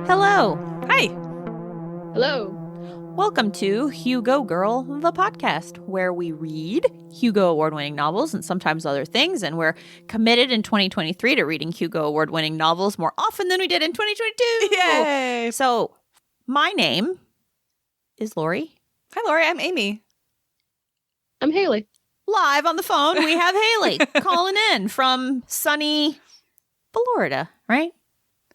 Hello. Hi. Hello. Welcome to Hugo Girl, the podcast, where we read Hugo Award-winning novels and sometimes other things, and we're committed in 2023 to reading Hugo Award-winning novels more often than we did in 2022. Yay. So, my name is Lori. Hi, Lori. I'm Amy. I'm Haley. Live on the phone, we have Haley calling in from sunny Florida, right?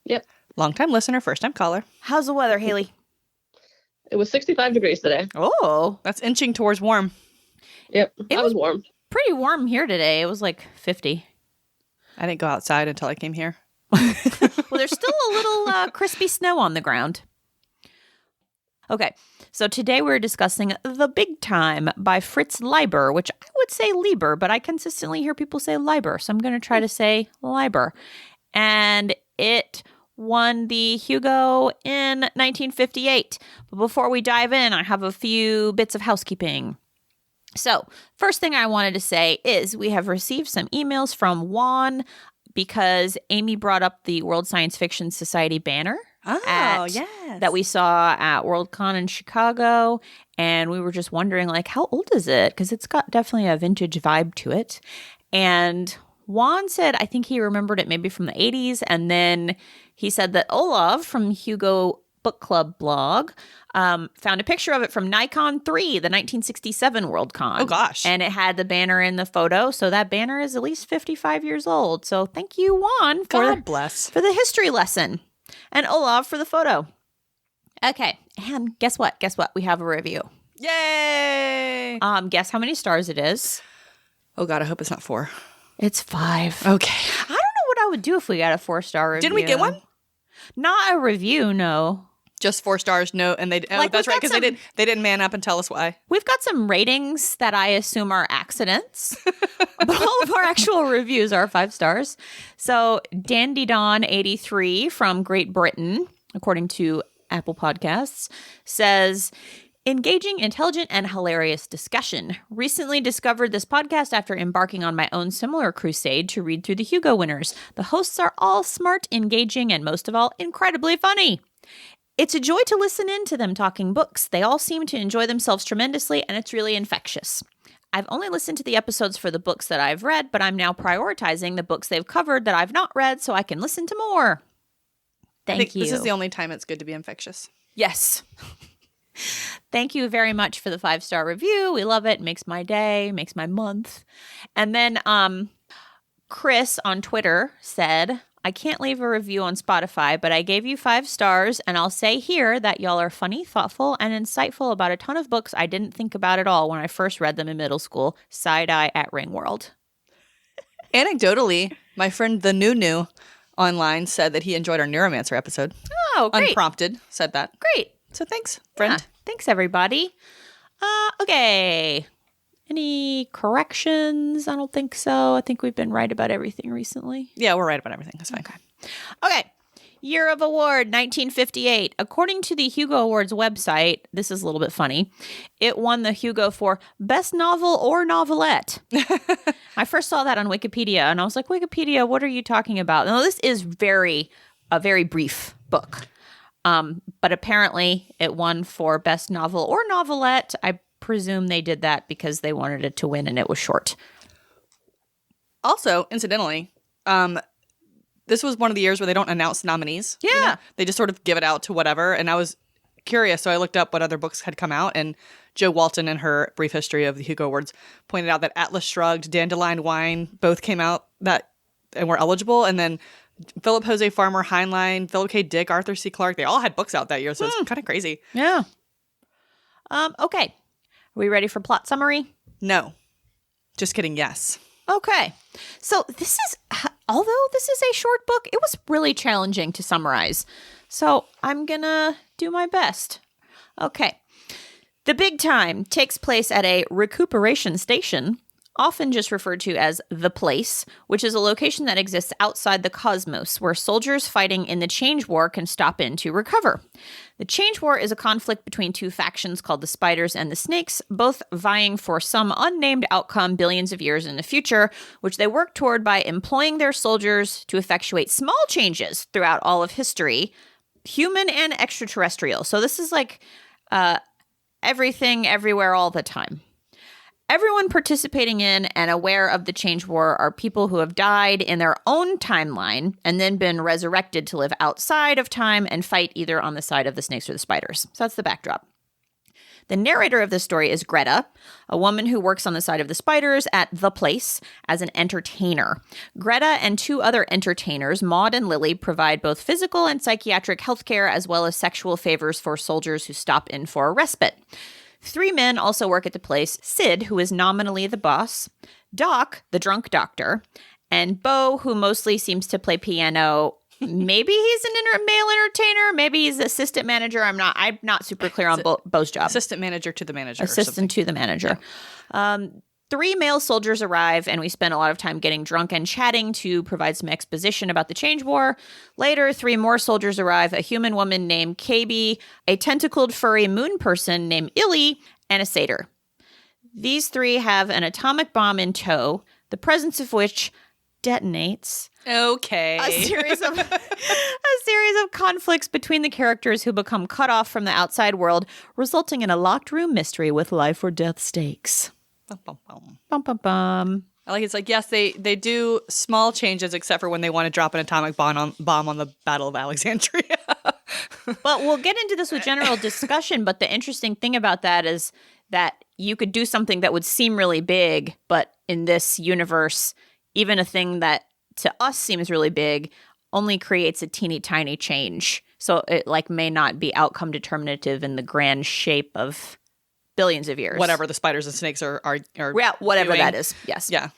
Yep. Longtime listener, first-time caller. How's the weather, Haley? It was 65 degrees today. Oh, That's inching towards warm. Yep. It I was warm. pretty warm here today. It was like 50. I didn't go outside until I came here. Well, there's still a little crispy snow on the ground. Okay, so today we're discussing The Big Time by Fritz Leiber, which I would say Lieber, but I consistently hear people say Leiber, so I'm going to try to say Leiber. And it won the Hugo in 1958. But before we dive in, I have a few bits of housekeeping. So, first thing I wanted to say is we have received some emails from Juan because Amy brought up the World Science Fiction Society banner yes. that we saw at Worldcon in Chicago. And we were just wondering, like, how old is it? Because it's got definitely a vintage vibe to it. And Juan said, I think he remembered it maybe from the 80s. And then he said that Olav from Hugo Book Club blog found a picture of it from Nikon 3, the 1967 Worldcon. Oh, gosh. And it had the banner in the photo. So that banner is at least 55 years old. So thank you, Juan, God bless. for the history lesson. And Olav for the photo. Okay. And guess what? We have a review. Yay. Guess how many stars it is? Oh, God. I hope it's not 4. It's 5. Okay. I don't know what I would do if we got a 4-star review. Didn't we get one? Not a review, no. Just 4 stars. No. And they, Like, that's we've right. got Because they didn't man up and tell us why. We've got some ratings that I assume are accidents, but all of our actual reviews are 5 stars. So Dandy Don 83 from Great Britain, according to Apple Podcasts, says, engaging, intelligent, and hilarious discussion. Recently discovered this podcast after embarking on my own similar crusade to read through the Hugo winners. The hosts are all smart, engaging, and most of all, incredibly funny. It's a joy to listen in to them talking books. They all seem to enjoy themselves tremendously, and it's really infectious. I've only listened to the episodes for the books that I've read, but I'm now prioritizing the books they've covered that I've not read so I can listen to more. I think you. This is the only time it's good to be infectious. Yes. Thank you very much for the 5-star review. We love it. Makes my day, makes my month. And then Chris on Twitter said, I can't leave a review on Spotify, but I gave you 5 stars, and I'll say here that y'all are funny, thoughtful, and insightful about a ton of books I didn't think about at all when I first read them in middle school. Side-eye at Ringworld. Anecdotally, my friend the New online said that he enjoyed our Neuromancer episode. Oh, great. Unprompted said that. Great. So thanks, friend. Yeah, thanks, everybody. Okay. Any corrections? I don't think so. I think we've been right about everything recently. Yeah, we're right about everything. That's fine. Okay. Year of award, 1958. According to the Hugo Awards website, this is a little bit funny, it won the Hugo for Best Novel or Novelette. I first saw that on Wikipedia, and I was like, Wikipedia, what are you talking about? Now, this is a very brief book. But apparently it won for Best Novel or Novelette. I presume they did that because they wanted it to win and it was short. Also, incidentally, this was one of the years where they don't announce nominees. Yeah. You know? They just sort of give it out to whatever. And I was curious, so I looked up what other books had come out. And Jo Walton, in her brief history of the Hugo Awards, pointed out that Atlas Shrugged, Dandelion Wine both came out that and were eligible. And then Philip Jose Farmer, Heinlein, Philip K. Dick, Arthur C. Clarke, they all had books out that year. So it's kind of crazy. Yeah. Okay. Are we ready for plot summary? No. Just kidding. Yes. Okay. So although this is a short book, it was really challenging to summarize. So I'm going to do my best. Okay. The Big Time takes place at a recuperation station, often just referred to as the place, which is a location that exists outside the cosmos, where soldiers fighting in the Change War can stop in to recover. The Change War is a conflict between two factions called the Spiders and the Snakes, both vying for some unnamed outcome billions of years in the future, which they work toward by employing their soldiers to effectuate small changes throughout all of history, human and extraterrestrial. So this is like everything, everywhere, all the time. Everyone participating in and aware of the Change War are people who have died in their own timeline and then been resurrected to live outside of time and fight either on the side of the snakes or the spiders. So that's the backdrop. The narrator of this story is Greta, a woman who works on the side of the spiders at The Place as an entertainer. Greta and 2 other entertainers, Maud and Lily, provide both physical and psychiatric health care as well as sexual favors for soldiers who stop in for a respite. 3 men also work at the place: Sid, who is nominally the boss, Doc, the drunk doctor, and Bo, who mostly seems to play piano. Maybe he's an male entertainer. Maybe he's assistant manager. I'm not super clear on Bo's job. Assistant manager to the manager. Assistant to the manager. Yeah. 3 male soldiers arrive, and we spend a lot of time getting drunk and chatting to provide some exposition about the Change War. Later, 3 more soldiers arrive: a human woman named KB, a tentacled furry moon person named Illy, and a satyr. These 3 have an atomic bomb in tow, the presence of which detonates Okay. a series of conflicts between the characters who become cut off from the outside world, resulting in a locked room mystery with life or death stakes. Bum, bum, bum. Bum, bum, bum. I like it's like, yes, they do small changes except for when they want to drop an atomic bomb on the Battle of Alexandria. But we'll get into this with general discussion, but the interesting thing about that is that you could do something that would seem really big, but in this universe, even a thing that to us seems really big only creates a teeny tiny change. So it like may not be outcome determinative in the grand shape of billions of years. Whatever the spiders and snakes are Yeah, whatever doing. that is. Yes. Yeah.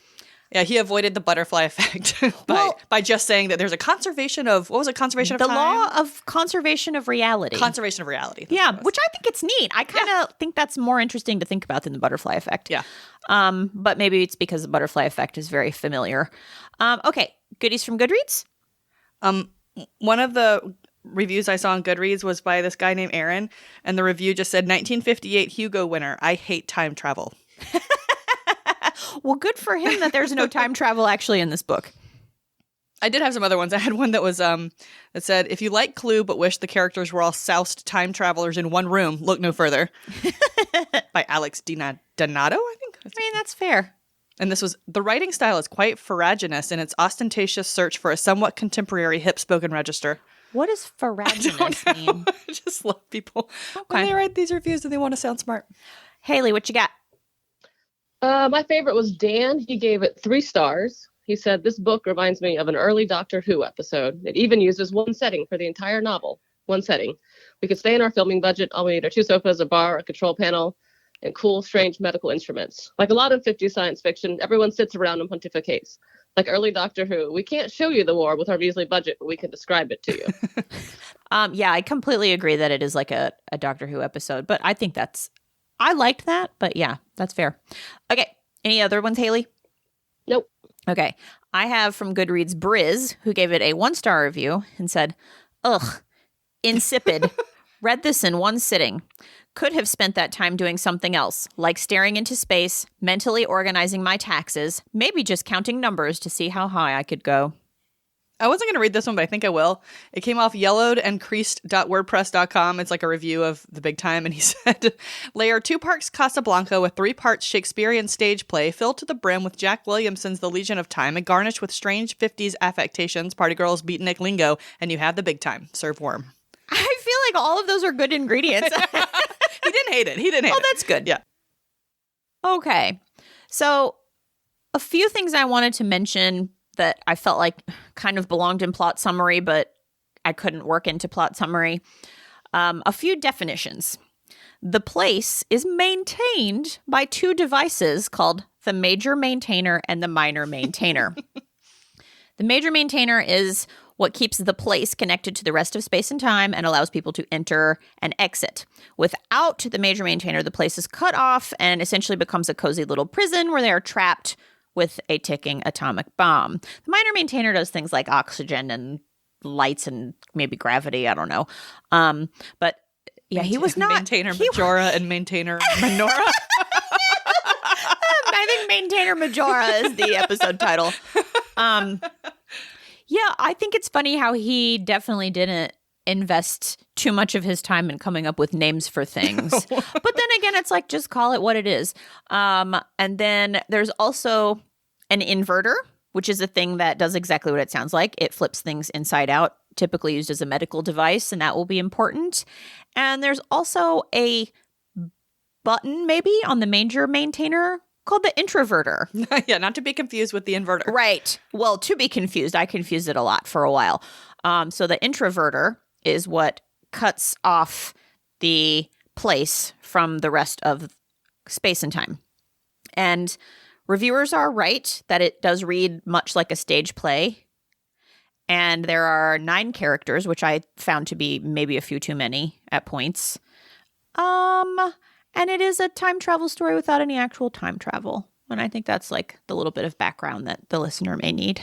Yeah, he avoided the butterfly effect by just saying that there's a conservation of, what was it, conservation of The time? law of conservation of reality. Conservation of reality. That's Yeah, what it was. which I think it's neat. I kind of think that's more interesting to think about than the butterfly effect. Yeah. But maybe it's because the butterfly effect is very familiar. Okay, goodies from Goodreads? One of the reviews I saw on Goodreads was by this guy named Aaron, and the review just said, 1958 Hugo winner. I hate time travel. Well, good for him that there's no time travel actually in this book. I did have some other ones. I had one that was that said, if you like Clue but wish the characters were all soused time travelers in one room, look no further. By Alex Donato, I think. I mean, that's fair. And this was, the writing style is quite farraginous in its ostentatious search for a somewhat contemporary hip spoken register. What does farraginous mean? I just love people when they write these reviews and they want to sound smart. Haley, what you got? My favorite was Dan. He gave it 3 stars. He said, this book reminds me of an early Doctor Who episode. It even uses one setting for the entire novel. One setting. We could stay in our filming budget. All we need are 2 sofas, a bar, a control panel, and cool, strange medical instruments. Like a lot of 50s science fiction, everyone sits around and pontificates. Like early Doctor Who, we can't show you the war with our measly budget, but we can describe it to you. Yeah, I completely agree that it is like a Doctor Who episode, but I think I liked that, but yeah, that's fair. Okay, any other ones, Haley? Nope. Okay, I have from Goodreads Briz, who gave it a 1-star review and said, ugh, insipid. Read this in one sitting. Could have spent that time doing something else, like staring into space, mentally organizing my taxes, maybe just counting numbers to see how high I could go. I wasn't going to read this one, but I think I will. It came off yellowedandcreased.wordpress.com. It's like a review of The Big Time. And he said, layer 2 parts Casablanca with 3 parts Shakespearean stage play filled to the brim with Jack Williamson's The Legion of Time and garnished with strange 50s affectations, party girls, beatnik lingo, and you have The Big Time. Serve warm. I feel like all of those are good ingredients. He didn't hate it. He didn't hate it. Oh, that's good. Yeah. Okay. So a few things I wanted to mention that I felt like kind of belonged in plot summary, but I couldn't work into plot summary. A few definitions. The place is maintained by 2 devices called the major maintainer and the minor maintainer. The major maintainer is what keeps the place connected to the rest of space and time and allows people to enter and exit. Without the major maintainer, the place is cut off and essentially becomes a cozy little prison where they are trapped with a ticking atomic bomb. The minor maintainer does things like oxygen and lights and maybe gravity. I don't know. But yeah, he was not. Maintainer Majora and Maintainer Menorah. I think Maintainer Majora is the episode title. Yeah, I think it's funny how he definitely didn't invest too much of his time in coming up with names for things. But then again, it's like, just call it what it is. And then there's also an inverter, which is a thing that does exactly what it sounds like. It flips things inside out, typically used as a medical device, and that will be important. And there's also a button maybe on the Major maintainer called the introverter. Yeah, not to be confused with the inverter. Right. Well, to be confused, I confused it a lot for a while. So the introverter is what cuts off the place from the rest of space and time. And reviewers are right that it does read much like a stage play. And there are 9 characters, which I found to be maybe a few too many at points. And it is a time travel story without any actual time travel. And I think that's like the little bit of background that the listener may need.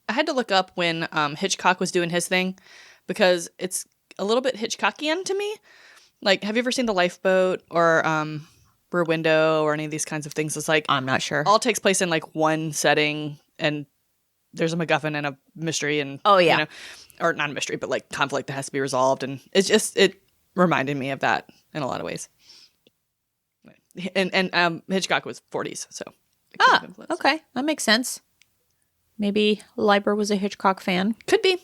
I had to look up when Hitchcock was doing his thing because it's a little bit Hitchcockian to me. Like, have you ever seen The Lifeboat or Rear Window or any of these kinds of things? It's like, I'm not sure. All takes place in like one setting and there's a MacGuffin and a mystery and, oh, yeah. You know, or not a mystery, but like conflict that has to be resolved. And it's just, it reminded me of that in a lot of ways. And Hitchcock was 40s, so. Okay. That makes sense. Maybe Leiber was a Hitchcock fan. Could be.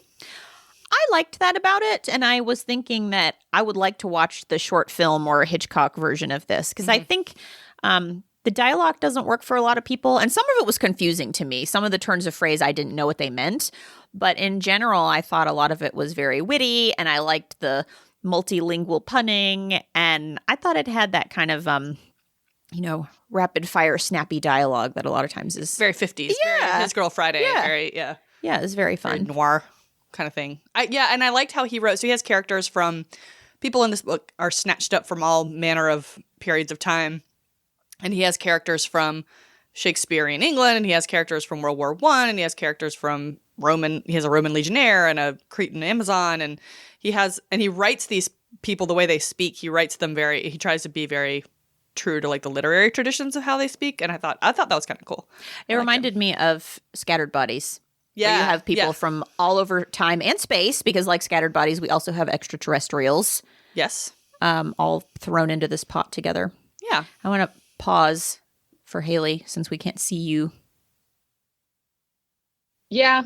I liked that about it, and I was thinking that I would like to watch the short film or Hitchcock version of this, because I think the dialogue doesn't work for a lot of people, and some of it was confusing to me. Some of the turns of phrase, I didn't know what they meant, but in general, I thought a lot of it was very witty, and I liked the multilingual punning, and I thought it had that kind of rapid fire, snappy dialogue that a lot of times is very 50s. Yeah. Very His Girl Friday. Yeah. Very, yeah. Yeah, it's very fun. Very noir kind of thing. And I liked how he wrote. So he has characters from people in this book are snatched up from all manner of periods of time. And he has characters from Shakespearean England, and he has characters from World War I, and he has characters from he has a Roman legionnaire and a Cretan Amazon, and he writes these people the way they speak. He writes them he tries to be very true to like the literary traditions of how they speak, and I thought that was kind of cool. It reminded me of Scattered Bodies. Yeah, where you have people from all over time and space, because like Scattered Bodies, we also have extraterrestrials. Yes, all thrown into this pot together. Yeah, I want to pause for Haley since we can't see you. Yeah.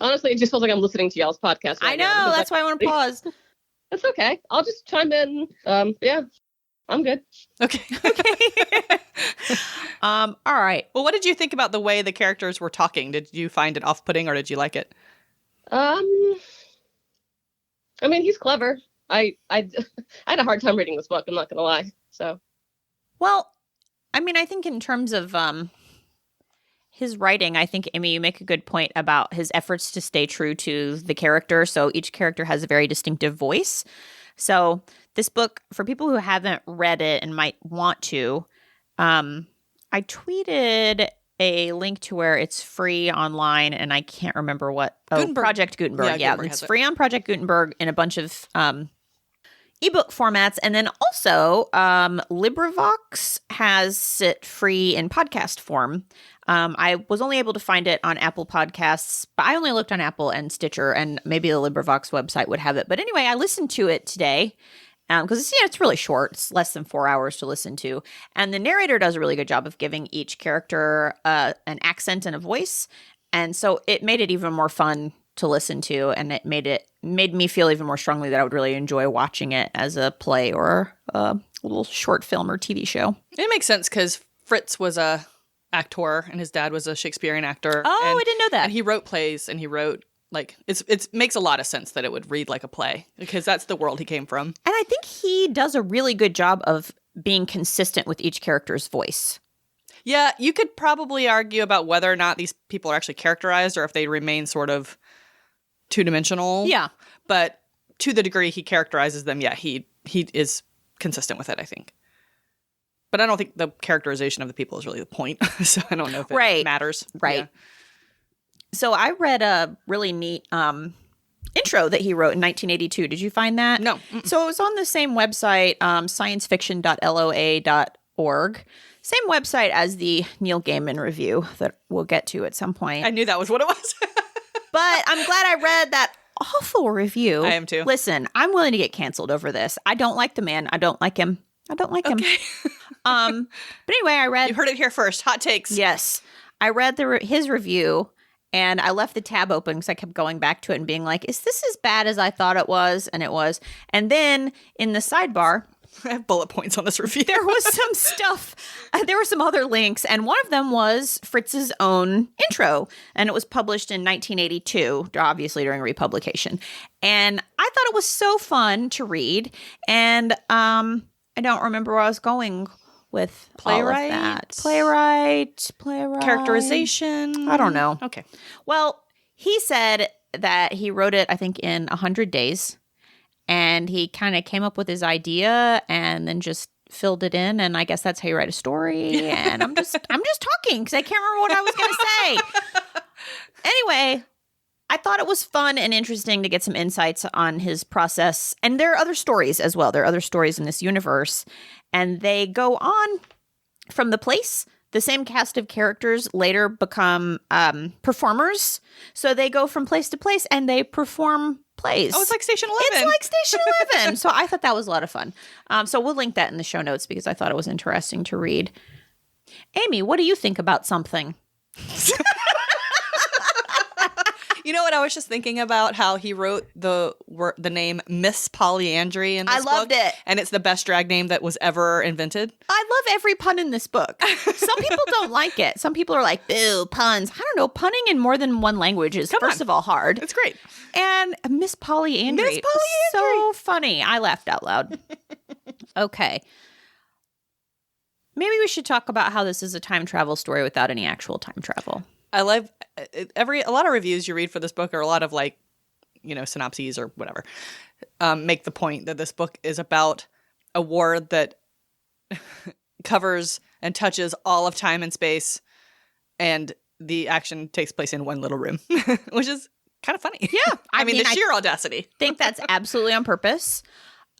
Honestly, it just feels like I'm listening to y'all's podcast. I know. That's why I want to pause. That's okay. I'll just chime in. Yeah, I'm good. Okay. All right. Well, what did you think about the way the characters were talking? Did you find it off-putting or did you like it? I mean, he's clever. I had a hard time reading this book. I'm not gonna lie. So. Well, I mean, I think in terms of his writing, I think, Amy, you make a good point about his efforts to stay true to the character. So each character has a very distinctive voice. So this book, for people who haven't read it and might want to, I tweeted a link to where it's free online, and I can't remember what. Gutenberg. Project Gutenberg. Yeah, Gutenberg it's free on Project Gutenberg in a bunch of ebook formats, and then also LibriVox has it free in podcast form. I was only able to find it on Apple Podcasts, but I only looked on Apple and Stitcher, and maybe the LibriVox website would have it. But anyway, I listened to it today because it's really short. It's less than 4 hours to listen to, and the narrator does a really good job of giving each character an accent and a voice, and so it made it even more fun to listen to, and it made me feel even more strongly that I would really enjoy watching it as a play or a little short film or TV show. It makes sense because Fritz was a actor and his dad was a Shakespearean actor. Oh, and, I didn't know that. And he wrote plays and he wrote it makes a lot of sense that it would read like a play because that's the world he came from. And I think he does a really good job of being consistent with each character's voice. Yeah, you could probably argue about whether or not these people are actually characterized or if they remain sort of two-dimensional. Yeah. But to the degree he characterizes them, yeah, he is consistent with it, I think. But I don't think the characterization of the people is really the point. So I don't know if it matters. Right. Yeah. So I read a really neat intro that he wrote in 1982. Did you find that? No. So it was on the same website, sciencefiction.loa.org. Same website as the Neil Gaiman review that we'll get to at some point. I knew that was what it was. But I'm glad I read that awful review. I am too. Listen, I'm willing to get canceled over this. I don't like the man. I don't like him. But anyway, I read. You heard it here first. Hot takes. Yes, I read his review, and I left the tab open because I kept going back to it and being like, "Is this as bad as I thought it was?" And it was. And then in the sidebar, I have bullet points on this review. there was some stuff. There were some other links, and one of them was Fritz's own intro, and it was published in 1982, obviously during republication. And I thought it was so fun to read, and I don't remember where I was going with Playwright? all of that. Playwright. Characterization. I don't know. Okay. Well, he said that he wrote it, I think, in 100 days. And he kind of came up with his idea and then just filled it in. And I guess that's how you write a story. And I'm just talking because I can't remember what I was going to say. Anyway, I thought it was fun and interesting to get some insights on his process. And there are other stories as well. There are other stories in this universe. And they go on from the place. The same cast of characters later become performers. So they go from place to place and they perform plays. Oh, it's like Station 11. It's like Station 11. So I thought that was a lot of fun. So we'll link that in the show notes because I thought it was interesting to read. Amy, what do you think about something? You know what? I was just thinking about how he wrote the name Miss Polyandry in this book. I loved it. And it's the best drag name that was ever invented. I love every pun in this book. Some people don't like it. Some people are like, boo, puns. I don't know. Punning in more than one language is, first of all, hard. It's great. And Miss Polyandry. Miss Polyandry. So funny. I laughed out loud. Okay. Maybe we should talk about how this is a time travel story without any actual time travel. I love a lot of reviews you read for this book, or a lot of synopses or whatever, make the point that this book is about a war that covers and touches all of time and space, and the action takes place in one little room, which is kind of funny. Yeah. I mean, the sheer audacity. Think that's absolutely on purpose.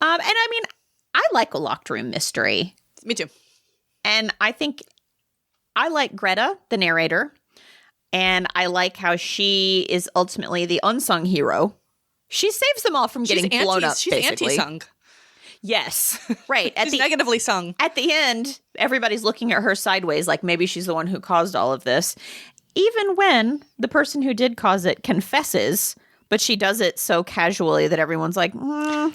And I mean, I like a locked room mystery. Me too. And I think I like Greta, the narrator. And I like how she is ultimately the unsung hero. She saves them all from getting blown up, she's basically. anti-sung. Yes. Right. She's negatively sung. At the end, everybody's looking at her sideways like maybe she's the one who caused all of this. Even when the person who did cause it confesses, but she does it so casually that everyone's like,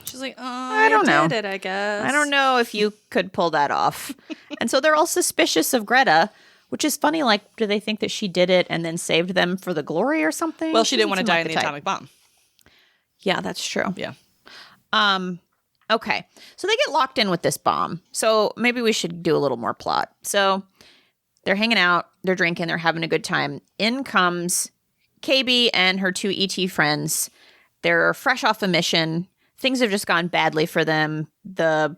she's like, oh, I don't know. Did it, I guess. I don't know if you could pull that off. And so they're all suspicious of Greta. Which is funny, like, do they think that she did it and then saved them for the glory or something? Well, she didn't want to die in the atomic bomb. Yeah, that's true. Yeah. Okay. So they get locked in with this bomb. So maybe we should do a little more plot. So they're hanging out, they're drinking, they're having a good time. In comes KB and her two ET friends. They're fresh off a mission. Things have just gone badly for them. The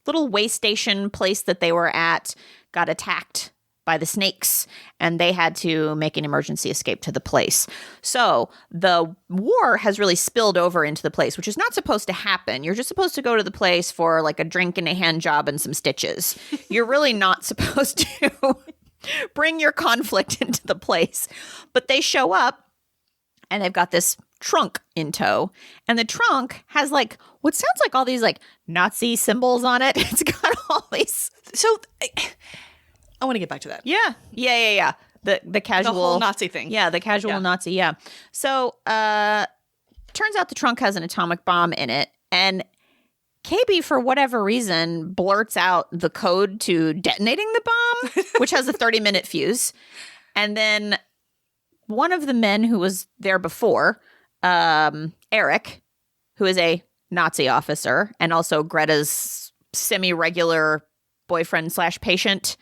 little way station place that they were at got attacked by the snakes, and they had to make an emergency escape to the place. So the war has really spilled over into the place, which is not supposed to happen. You're just supposed to go to the place for like a drink and a hand job and some stitches. You're really not supposed to bring your conflict into the place. But they show up, and they've got this trunk in tow, and the trunk has like what sounds like all these like Nazi symbols on it. It's got all these. So I want to get back to that. Yeah. The casual the whole Nazi thing. Yeah, the casual Nazi. Yeah. So turns out the trunk has an atomic bomb in it, and KB, for whatever reason, blurts out the code to detonating the bomb, which has a 30-minute fuse. And then one of the men who was there before, Eric, who is a Nazi officer and also Greta's semi-regular boyfriend/patient,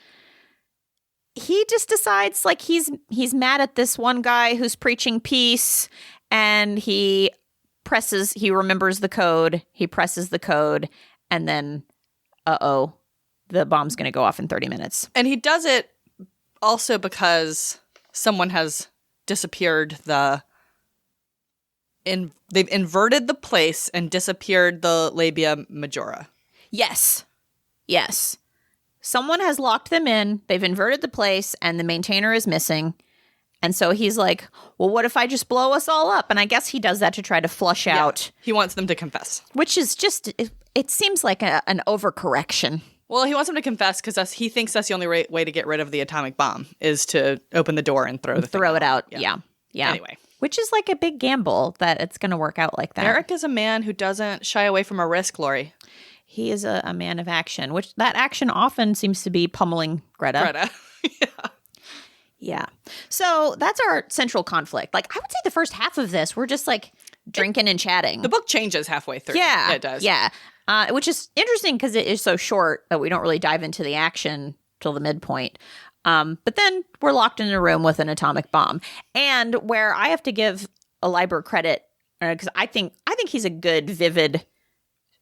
he just decides like he's mad at this one guy who's preaching peace, and he remembers the code, he presses the code, and then the bomb's going to go off in 30 minutes. And he does it also because someone has disappeared they've inverted the place and disappeared the labia majora. Yes. Someone has locked them in, they've inverted the place, and the maintainer is missing. And so he's like, well, what if I just blow us all up? And I guess he does that to try to flush out. He wants them to confess. Which is just, it seems like an overcorrection. Well, he wants them to confess because he thinks that's the only way to get rid of the atomic bomb is to open the door and throw it out. Yeah. Anyway. Which is like a big gamble that it's going to work out like that. Eric is a man who doesn't shy away from a risk, Lori. He is a man of action, which that action often seems to be pummeling Greta. Yeah. Yeah. So that's our central conflict. Like, I would say the first half of this, we're just like drinking and chatting. The book changes halfway through. Yeah. It does. Yeah. Which is interesting because it is so short that we don't really dive into the action till the midpoint. But then we're locked in a room with an atomic bomb. And where I have to give a Leiber credit, because I think he's a good, vivid,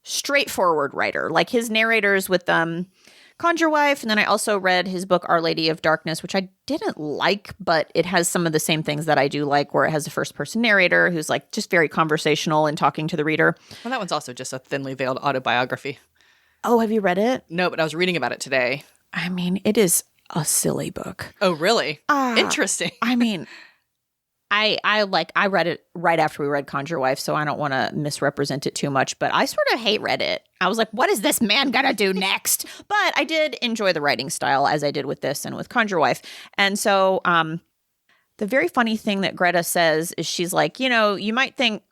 straightforward writer. Like his narrators with Conjure Wife, and then I also read his book Our Lady of Darkness, which I didn't like, but it has some of the same things that I do like, where it has a first-person narrator who's like just very conversational and talking to the reader. Well, that one's also just a thinly veiled autobiography. Oh, have you read it? No, but I was reading about it today. I mean, it is a silly book. Oh, really? Interesting. I mean, I read it right after we read Conjure Wife, so I don't want to misrepresent it too much, but I sort of hate read it. I was like, what is this man gonna do next? But I did enjoy the writing style, as I did with this and with Conjure Wife. And so the very funny thing that Greta says is she's like, you might think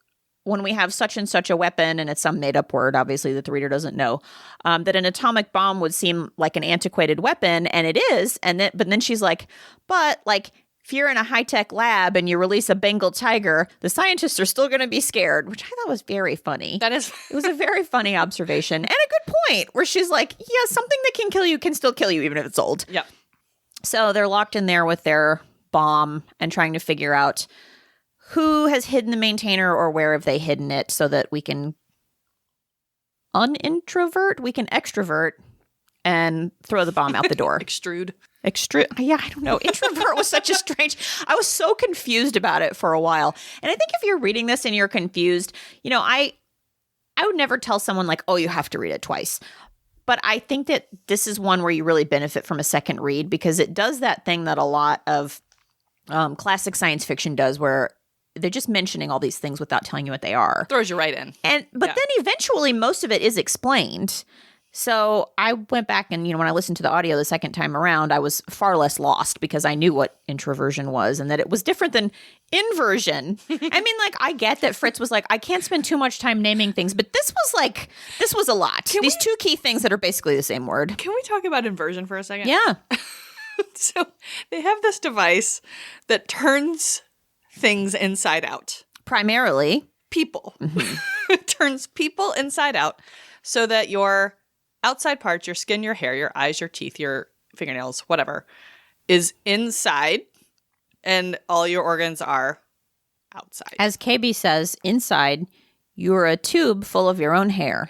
when we have such and such a weapon, and it's some made-up word, obviously, that the reader doesn't know, that an atomic bomb would seem like an antiquated weapon, and it is. But then she's like, but like, if you're in a high-tech lab and you release a Bengal tiger, the scientists are still going to be scared, which I thought was very funny. That is. It was a very funny observation and a good point where she's like, yeah, something that can kill you can still kill you even if it's old. Yeah. So they're locked in there with their bomb and trying to figure out who has hidden the maintainer or where have they hidden it so that we can we can extrovert and throw the bomb out the door. Extrude. Yeah, I don't know. Introvert was such a strange. I was so confused about it for a while. And I think if you're reading this and you're confused, I would never tell someone like, oh, you have to read it twice. But I think that this is one where you really benefit from a second read because it does that thing that a lot of classic science fiction does where they're just mentioning all these things without telling you what they are. Throws you right in. But then eventually most of it is explained. So I went back and, when I listened to the audio the second time around, I was far less lost because I knew what introversion was and that it was different than inversion. I mean, like, I get that Fritz was like, I can't spend too much time naming things, but this was a lot. These two key things that are basically the same word. Can we talk about inversion for a second? Yeah. So they have this device that turns things inside out. Primarily. People. It turns people inside out so that your outside parts, your skin, your hair, your eyes, your teeth, your fingernails, whatever, is inside and all your organs are outside. As KB says, inside, you're a tube full of your own hair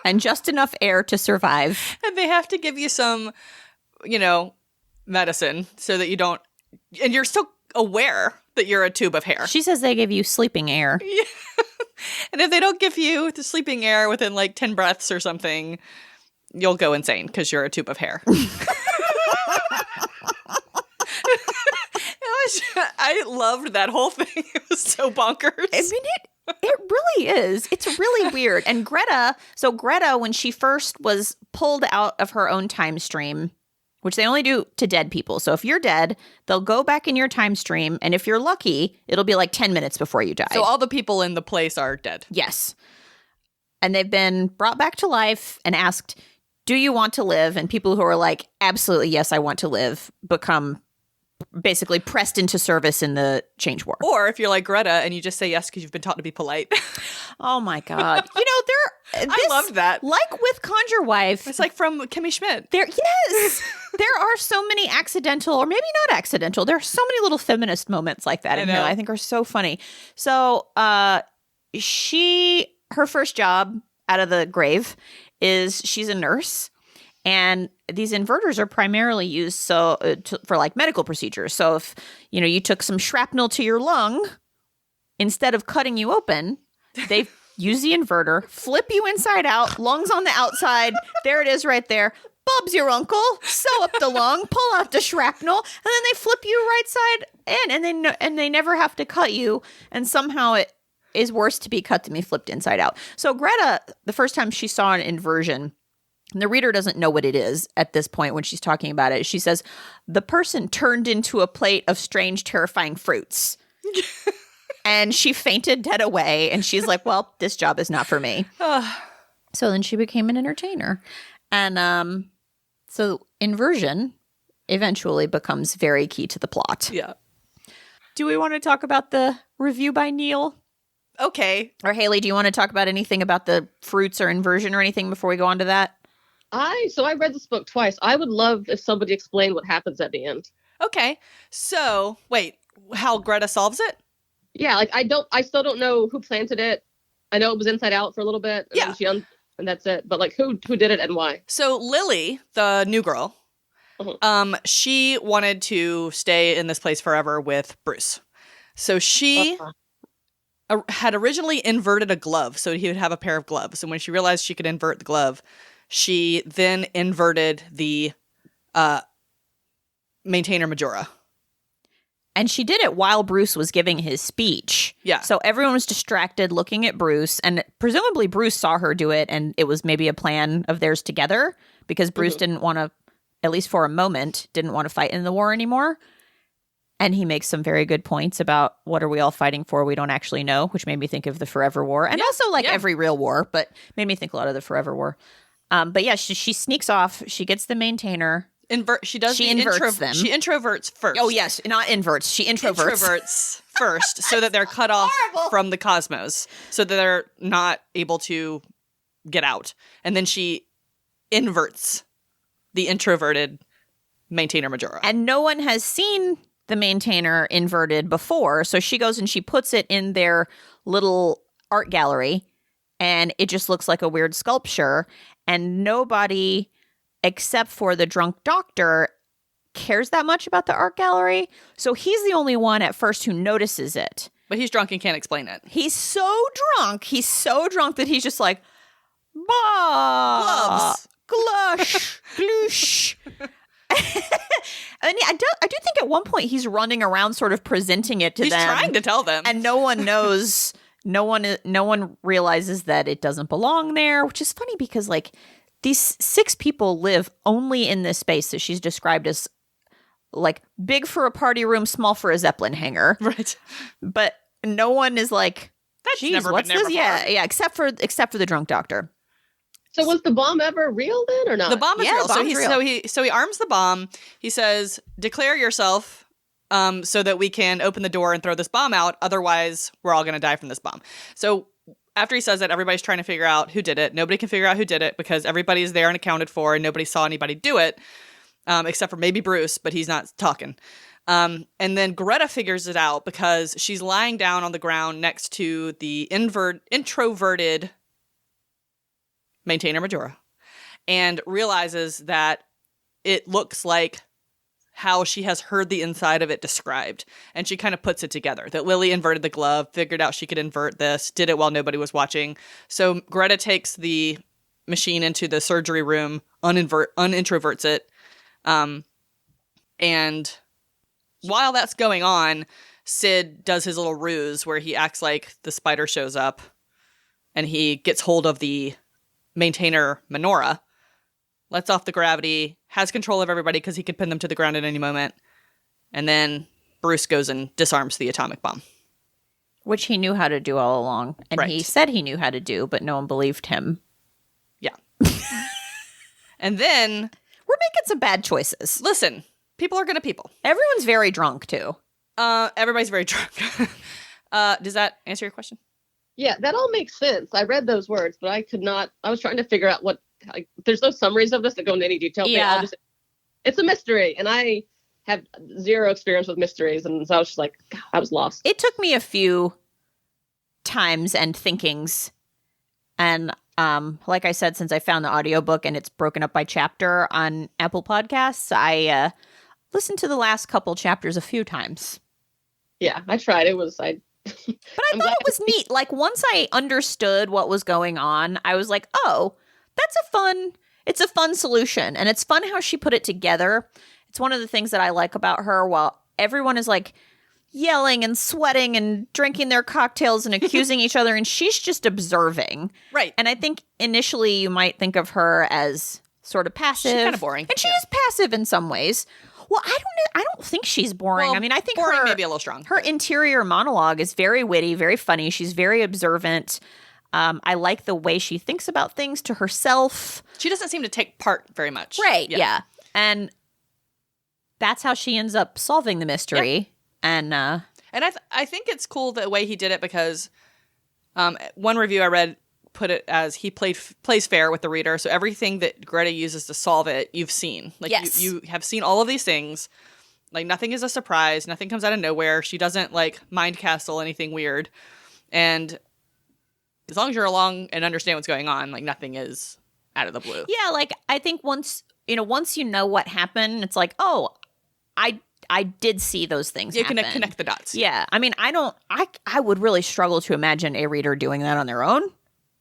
and just enough air to survive. And they have to give you some, medicine so that you don't, and you're still aware that you're a tube of hair. She says they give you sleeping air. Yeah. And if they don't give you the sleeping air within like 10 breaths or something, you'll go insane because you're a tube of hair. I loved that whole thing. It was so bonkers. I mean, it really is. It's really weird. And Greta, when she first was pulled out of her own time stream, which they only do to dead people. So if you're dead, they'll go back in your time stream. And if you're lucky, it'll be like 10 minutes before you die. So all the people in the place are dead. Yes. And they've been brought back to life and asked, do you want to live? And people who are like, absolutely, yes, I want to live, become basically pressed into service in the change war. Or if you're like Greta and you just say yes because you've been taught to be polite. Oh my God. I loved that. Like with Conjure Wife. It's like from Kimmy Schmidt. Yes. There are so many accidental, or maybe not accidental. There are so many little feminist moments like that in here I think are so funny. So her first job out of the grave is she's a nurse. And these inverters are primarily used for like medical procedures. So if, you took some shrapnel to your lung, instead of cutting you open, they use the inverter, flip you inside out, lungs on the outside. There it is right there. Bob's your uncle. Sew up the lung, pull out the shrapnel, and then they flip you right side in, and they never have to cut you. And somehow it is worse to be cut than be flipped inside out. So Greta, the first time she saw an inversion, and the reader doesn't know what it is at this point when she's talking about it. She says, the person turned into a plate of strange, terrifying fruits. And she fainted dead away. And she's like, well, this job is not for me. So then she became an entertainer. And so inversion eventually becomes very key to the plot. Yeah. Do we want to talk about the review by Neil? Okay. Or Haley, do you want to talk about anything about the fruits or inversion or anything before we go on to that? So I read this book twice. I would love if somebody explained what happens at the end. Okay. So, wait, how Greta solves it? Yeah, like I still don't know who planted it. I know it was inside out for a little bit. And Yeah. then and that's it. But like who did it and why? So Lily, the new girl, she wanted to stay in this place forever with Bruce. So she had originally inverted a glove so he would have a pair of gloves. And when she realized she could invert the glove, she then inverted the maintainer Majora. And she did it while Bruce was giving his speech. Yeah. So everyone was distracted looking at Bruce. And presumably Bruce saw her do it. And it was maybe a plan of theirs together. Because Bruce didn't want to, at least for a moment, didn't want to fight in the war anymore. And he makes some very good points about what are we all fighting for we don't actually know. Which made me think of the Forever War. And also every real war. But made me think a lot of the Forever War. But yeah, she sneaks off. She gets the maintainer. She inverts them. She introverts first. Oh, yes. Not inverts. She introverts. Introverts first so that they're cut off from the cosmos. So that they're not able to get out. And then she inverts the introverted maintainer Majora. And no one has seen the maintainer inverted before. So she goes and she puts it in their little art gallery. And it just looks like a weird sculpture. And nobody, except for the drunk doctor, cares that much about the art gallery. So he's the only one at first who notices it. But he's drunk and can't explain it. He's so drunk. He's so drunk that he's just like, bah, Gloves. glush, gloosh. And yeah, I do think at one point he's running around sort of presenting it to them. He's trying to tell them. And no one knows, no one realizes that it doesn't belong there, which is funny because like these 6 people live only in this space that she's described as like big for a party room, small for a Zeppelin hangar. Right. But no one is like, That's geez, never what's been there this? before. Yeah, except for the drunk doctor. So was the bomb ever real then or not? The bomb is Yeah, real. bomb's real. So he arms the bomb. He says, "Declare yourself, so that we can open the door and throw this bomb out. Otherwise, we're all going to die from this bomb." So after he says that, everybody's trying to figure out who did it. Nobody can figure out who did it because everybody's there and accounted for, and nobody saw anybody do it, except for maybe Bruce, but he's not talking. And then Greta figures it out because she's lying down on the ground next to the introverted maintainer Majora, and realizes that it looks like how she has heard the inside of it described. And she kind of puts it together that Lily inverted the glove, figured out she could invert this, did it while nobody was watching. So Greta takes the machine into the surgery room, unintroverts it. And while that's going on, Sid does his little ruse where he acts like the spider shows up and he gets hold of the maintainer Majora, lets off the gravity, has control of everybody because he could pin them to the ground at any moment. And then Bruce goes and disarms the atomic bomb. Which he knew how to do all along. And Right. he said he knew how to do, but no one believed him. Yeah. And then, We're making some bad choices. listen, people are gonna people. Everyone's very drunk, too. Everybody's very drunk. Does that answer your question? Yeah, that all makes sense. I read those words, but I could not. I was trying to figure out what. There's no summaries of this that go into any detail. Yeah. It's a mystery, and I have zero experience with mysteries, and so I was just like, God, I was lost. It took me a few times and thinkings. And like I said, since I found the audiobook and it's broken up by chapter on Apple Podcasts, I listened to the last couple chapters a few times. Yeah, I tried. It was I. But I thought it was neat. Like, once I understood what was going on, I was like, oh, it's it's a fun solution, and it's fun how she put it together. It's one of the things that I like about her. While everyone is like yelling and sweating and drinking their cocktails and accusing each other, and she's just observing. Right. And I think initially you might think of her as sort of passive. She's kind of boring. And she is passive in some ways. Well, I don't think she's boring. Well, I mean, I think boring may be a little strong. Her interior monologue is very witty, very funny. She's very observant. I like the way she thinks about things to herself. She doesn't seem to take part very much. Right, yeah. And that's how she ends up solving the mystery. Yep. And I think it's cool the way he did it because one review I read put it as he plays fair with the reader. So everything that Greta uses to solve it, you've seen. Like yes. you have seen all of these things. Like nothing is a surprise. Nothing comes out of nowhere. She doesn't like mind castle anything weird. And as long as you're along and understand what's going on, like nothing is out of the blue. Yeah, like I think once you know what happened, it's like, oh, I did see those things You happen. can connect the dots. Yeah. I mean, I would really struggle to imagine a reader doing that on their own,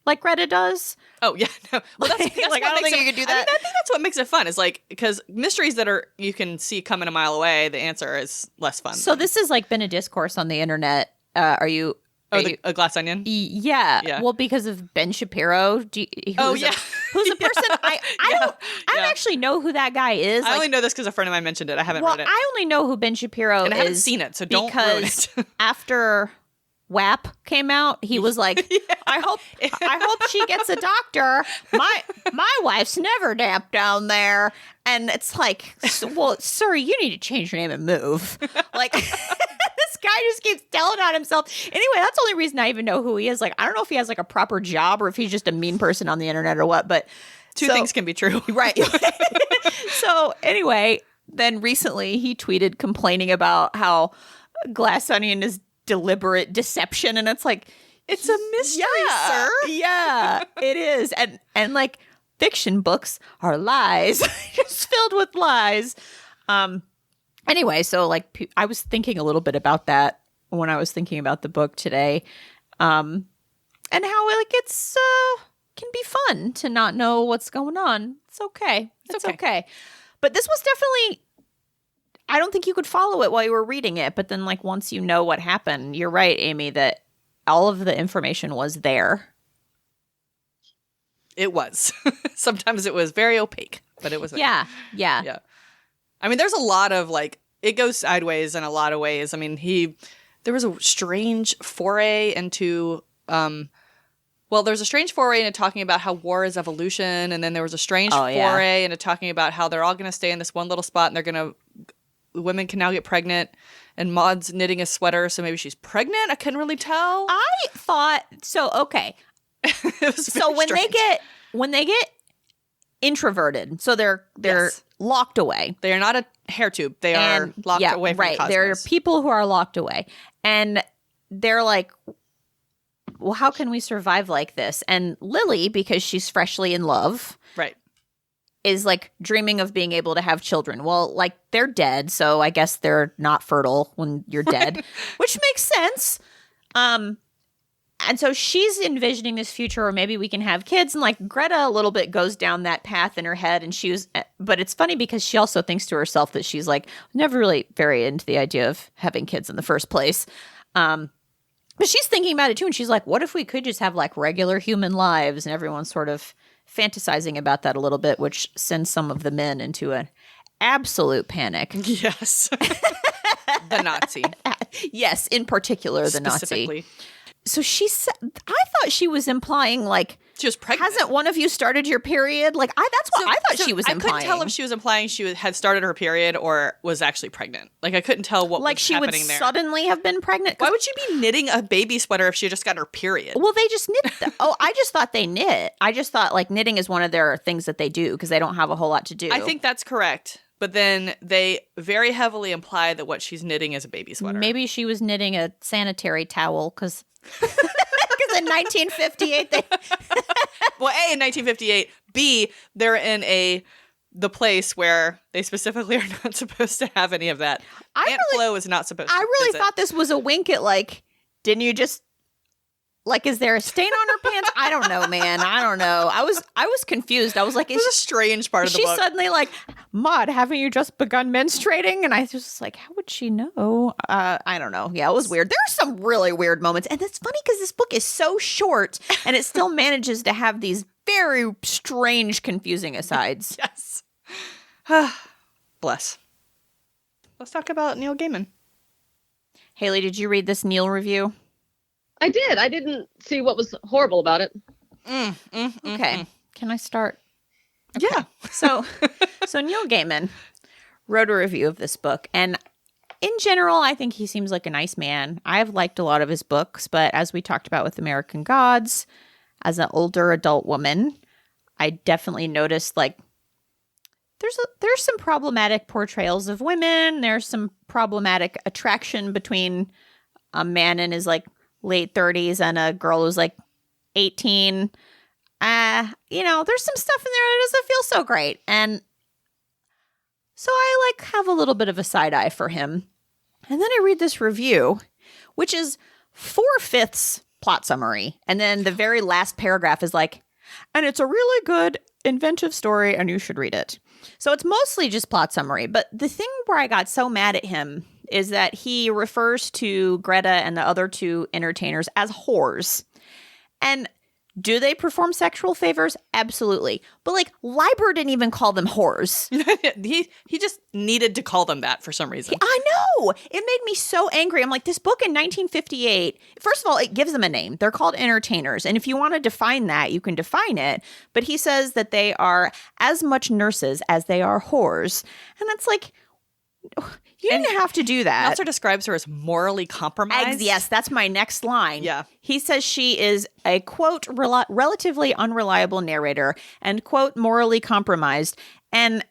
like Greta does. Oh, yeah. No. Well, that's Like, I don't think you could do that. I think that's what makes it fun is like, because mysteries that you can see coming a mile away, the answer is less fun. So this has like been a discourse on the internet. A glass onion? Yeah. Yeah. Well, because of Ben Shapiro. Who's a person I don't actually know who that guy is. I only know this because a friend of mine mentioned it. I haven't read it. I only know who Ben Shapiro is. And I haven't seen it, so don't ruin it. After WAP came out, he was like, I hope she gets a doctor. My wife's never napped down there. And it's like, well, sir, you need to change your name and move. Like, this guy just keeps telling on himself. Anyway, that's the only reason I even know who he is. Like, I don't know if he has like a proper job or if he's just a mean person on the internet or what, but Two things can be true. Right. So anyway, then recently he tweeted complaining about how Glass Onion is deliberate deception, and it's like, it's a mystery, sir. Yeah, it is. And like fiction books are lies. Just filled with lies. Anyway, so like I was thinking a little bit about that when I was thinking about the book today. And how like it's can be fun to not know what's going on. It's okay. It's okay. But this was definitely, I don't think you could follow it while you were reading it. But then like once you know what happened, you're right, Amy, that all of the information was there. It was. Sometimes it was very opaque, but it was there. Yeah. I mean, there's a lot of like, it goes sideways in a lot of ways. I mean, there was a strange foray into, there's a strange foray into talking about how war is evolution. And then there was a strange foray into talking about how they're all going to stay in this one little spot and women can now get pregnant. And Maud's knitting a sweater, so maybe she's pregnant. I couldn't really tell. I thought, so, okay. It was so when they get introverted, so they're Yes. locked away. They are not a hair tube. They are locked away from the cosmos. There are people who are locked away. And they're like, well, how can we survive like this? And Lily, because she's freshly in love, Right. is like dreaming of being able to have children. Well, like they're dead, so I guess they're not fertile when you're dead, which makes sense. And so she's envisioning this future where maybe we can have kids. And like Greta a little bit goes down that path in her head. And but it's funny because she also thinks to herself that she's like never really very into the idea of having kids in the first place. But she's thinking about it too. And she's like, what if we could just have like regular human lives? And everyone's sort of fantasizing about that a little bit, which sends some of the men into an absolute panic. Yes. The Nazi. Yes, in particular, the Nazi. So she said, I thought she was implying like she was pregnant. Hasn't one of you started your period? Like that's what I thought she was implying. I couldn't tell if she was implying she had started her period or was actually pregnant. Like I couldn't tell what was happening there. Like she would suddenly have been pregnant. Why would she be knitting a baby sweater if she had just gotten her period? Well, they just knit. I just thought they knit. I just thought like knitting is one of their things that they do because they don't have a whole lot to do. I think that's correct. But then they very heavily imply that what she's knitting is a baby sweater. Maybe she was knitting a sanitary towel because in 1958 they well, A, in 1958, B, they're in the place where they specifically are not supposed to have any of that. Aunt Flo is not supposed to. I really thought this was a wink at like, didn't you just Like, is there a stain on her pants? I don't know, man. I don't know. I was confused. I was like, It was a strange part of the she book. suddenly like, Maud, haven't you just begun menstruating? And I was just like, how would she know? I don't know. Yeah, it was weird. There are some really weird moments. And it's funny because this book is so short and it still manages to have these very strange, confusing asides. Yes. Bless. Let's talk about Neil Gaiman. Haley, did you read this Neil review? I did. I didn't see what was horrible about it. Okay. Can I start? Yeah. So Neil Gaiman wrote a review of this book, and in general, I think he seems like a nice man. I've liked a lot of his books, but as we talked about with American Gods, as an older adult woman, I definitely noticed like there's some problematic portrayals of women. There's some problematic attraction between a man in his like late 30s and a girl who's like 18. There's some stuff in there that doesn't feel so great. And so I like have a little bit of a side eye for him. And then I read this review, which is 4/5 plot summary. And then the very last paragraph is like, and it's a really good inventive story and you should read it. So it's mostly just plot summary. But the thing where I got so mad at him is that he refers to Greta and the other two entertainers as whores. And do they perform sexual favors? Absolutely. But like Leiber didn't even call them whores. he just needed to call them that for some reason. I know. It made me so angry. I'm like, this book in 1958, first of all, it gives them a name. They're called entertainers. And if you want to define that, you can define it. But he says that they are as much nurses as they are whores. And it's like, you didn't have to do that. He also describes her as morally compromised. Yes, that's my next line. Yeah. He says she is a, quote, relatively unreliable narrator and, quote, morally compromised. And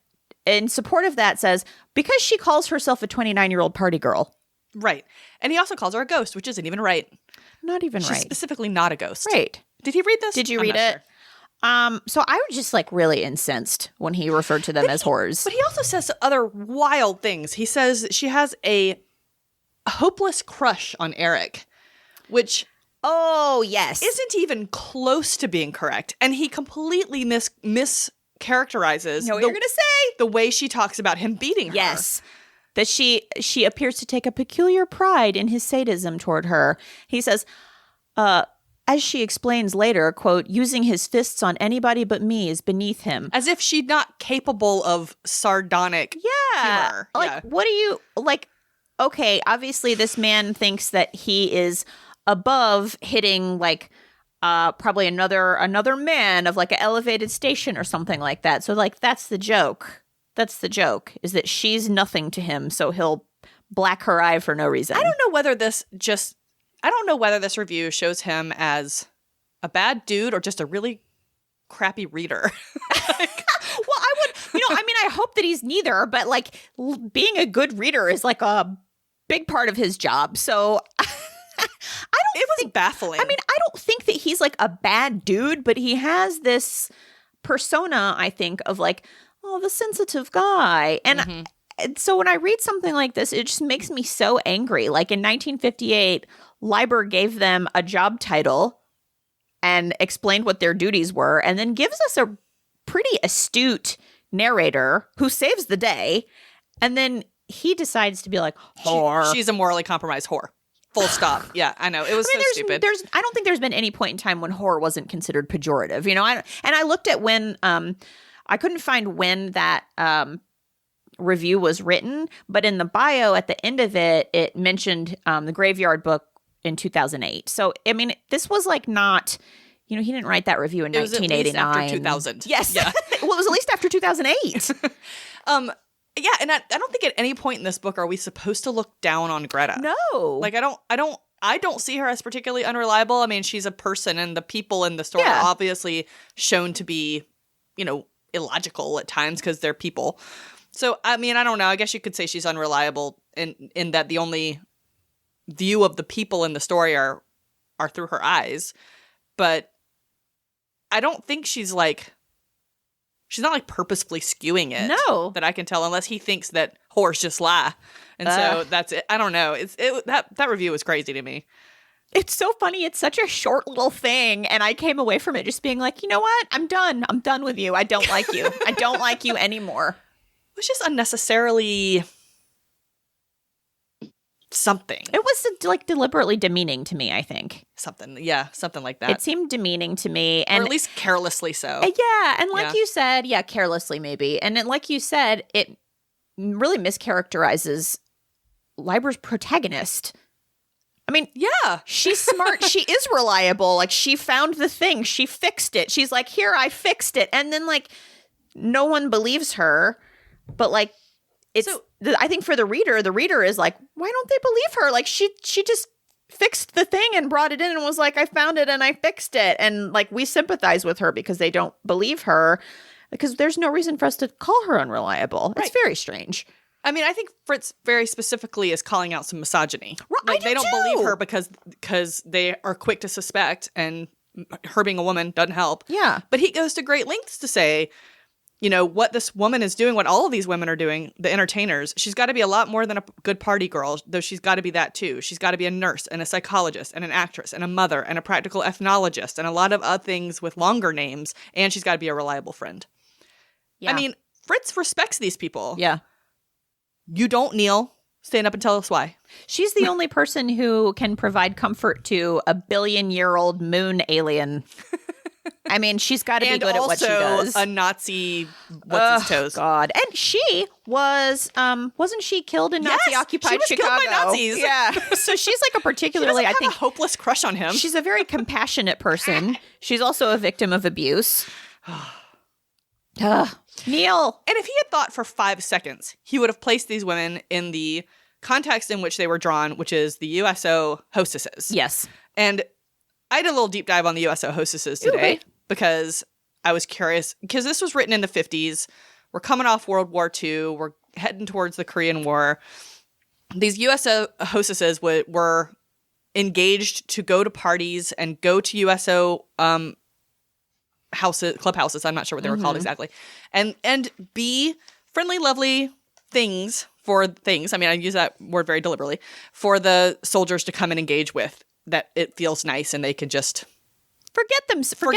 in support of that says, because she calls herself a 29-year-old party girl. Right. And he also calls her a ghost, which isn't even right. Not even She's right. specifically not a ghost. Right. Did he read this? Did you I'm read not it? sure. So I was just like really incensed when he referred to them as whores. But he also says other wild things. He says she has a hopeless crush on Eric, which oh, yes. isn't even close to being correct. And he completely mischaracterizes You know what you're going to say? the way she talks about him beating her. Yes. That she appears to take a peculiar pride in his sadism toward her. He says, as she explains later, quote, using his fists on anybody but me is beneath him. As if she's not capable of sardonic humor. Like, what do you, like, okay, obviously this man thinks that he is above hitting, like, probably another man of, like, an elevated station or something like that. So, like, that's the joke. That's the joke, is that she's nothing to him, so he'll black her eye for no reason. I don't know whether this review shows him as a bad dude or just a really crappy reader. Well, I hope that he's neither, but like being a good reader is like a big part of his job. So It was baffling. I don't think that he's like a bad dude, but he has this persona, I think, of like, oh, the sensitive guy. And so when I read something like this, it just makes me so angry. Like in 1958, Leiber gave them a job title and explained what their duties were, and then gives us a pretty astute narrator who saves the day. And then he decides to be like, whore. She's a morally compromised whore. Full stop. Yeah, I know. It was so stupid. I don't think there's been any point in time when whore wasn't considered pejorative. You know, I looked at when I couldn't find when that review was written, but in the bio at the end of it, it mentioned the Graveyard Book in 2008. So, I mean, this was like not, he didn't write that review in 1989. It was at least after 2000. Yes. Yeah. Well, it was at least after 2008. Yeah, and I don't think at any point in this book are we supposed to look down on Greta. No. Like I don't see her as particularly unreliable. I mean, she's a person, and the people in the story are obviously shown to be, illogical at times because they're people. So, I mean, I don't know. I guess you could say she's unreliable in that the only view of the people in the story are through her eyes. But I don't think she's not like purposefully skewing it. No. That I can tell, unless he thinks that whores just lie. And so that's it. I don't know. That review was crazy to me. It's so funny. It's such a short little thing. And I came away from it just being like, you know what? I'm done. I'm done with you. I don't like you. I don't like you anymore. It was just unnecessarily something. It was like deliberately demeaning to me, I think. Something like that. It seemed demeaning to me. Or at least carelessly so. Yeah. And like you said, carelessly maybe. And then, like you said, it really mischaracterizes Leiber's protagonist. I mean, yeah, she's smart. She is reliable. Like, she found the thing. She fixed it. She's like, here, I fixed it. And then, like, no one believes her. But, like, I think for the reader is like, why don't they believe her? Like, she just fixed the thing and brought it in and was like, I found it and I fixed it. And, like, we sympathize with her because they don't believe her, because there's no reason for us to call her unreliable. Right. It's very strange. I mean, I think Fritz very specifically is calling out some misogyny. Like, they don't believe her because they are quick to suspect, and her being a woman doesn't help. Yeah. But he goes to great lengths to say, you know, what this woman is doing, what all of these women are doing, the entertainers, she's got to be a lot more than a good party girl, though she's got to be that too. She's got to be a nurse and a psychologist and an actress and a mother and a practical ethnologist and a lot of other things with longer names, and she's got to be a reliable friend. Yeah. I mean, Fritz respects these people. Yeah. You don't, Neil. Stand up and tell us why. She's the only person who can provide comfort to a billion-year-old moon alien. I mean, she's got to be good at what she does. A Nazi, what's his toes? God. And she was, wasn't she killed in Nazi-occupied Chicago? She was killed by Nazis. Yeah. So she's like a particularly, I think, a hopeless crush on him. She's a very compassionate person. She's also a victim of abuse. Neil. And if he had thought for 5 seconds, he would have placed these women in the context in which they were drawn, which is the USO hostesses. Yes. And I did a little deep dive on the USO hostesses today because I was curious, because this was written in the 50s. We're coming off World War II. We're heading towards the Korean War. These USO hostesses were engaged to go to parties and go to USO clubhouses. I'm not sure what they were called exactly. And be friendly, lovely things for things. I mean, I use that word very deliberately for the soldiers to come and engage with, that it feels nice and they can just forget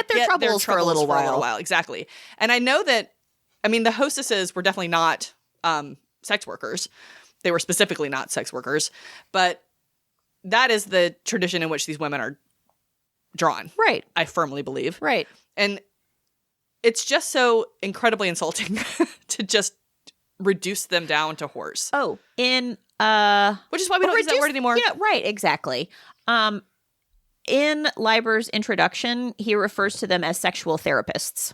their troubles for a little while. Exactly. And I know that, I mean, the hostesses were definitely not sex workers. They were specifically not sex workers, but that is the tradition in which these women are drawn. Right. I firmly believe. Right. And it's just so incredibly insulting to just reduce them down to whores. Oh, which is why we don't use that word anymore. Yeah, right, exactly. In Leiber's introduction, he refers to them as sexual therapists.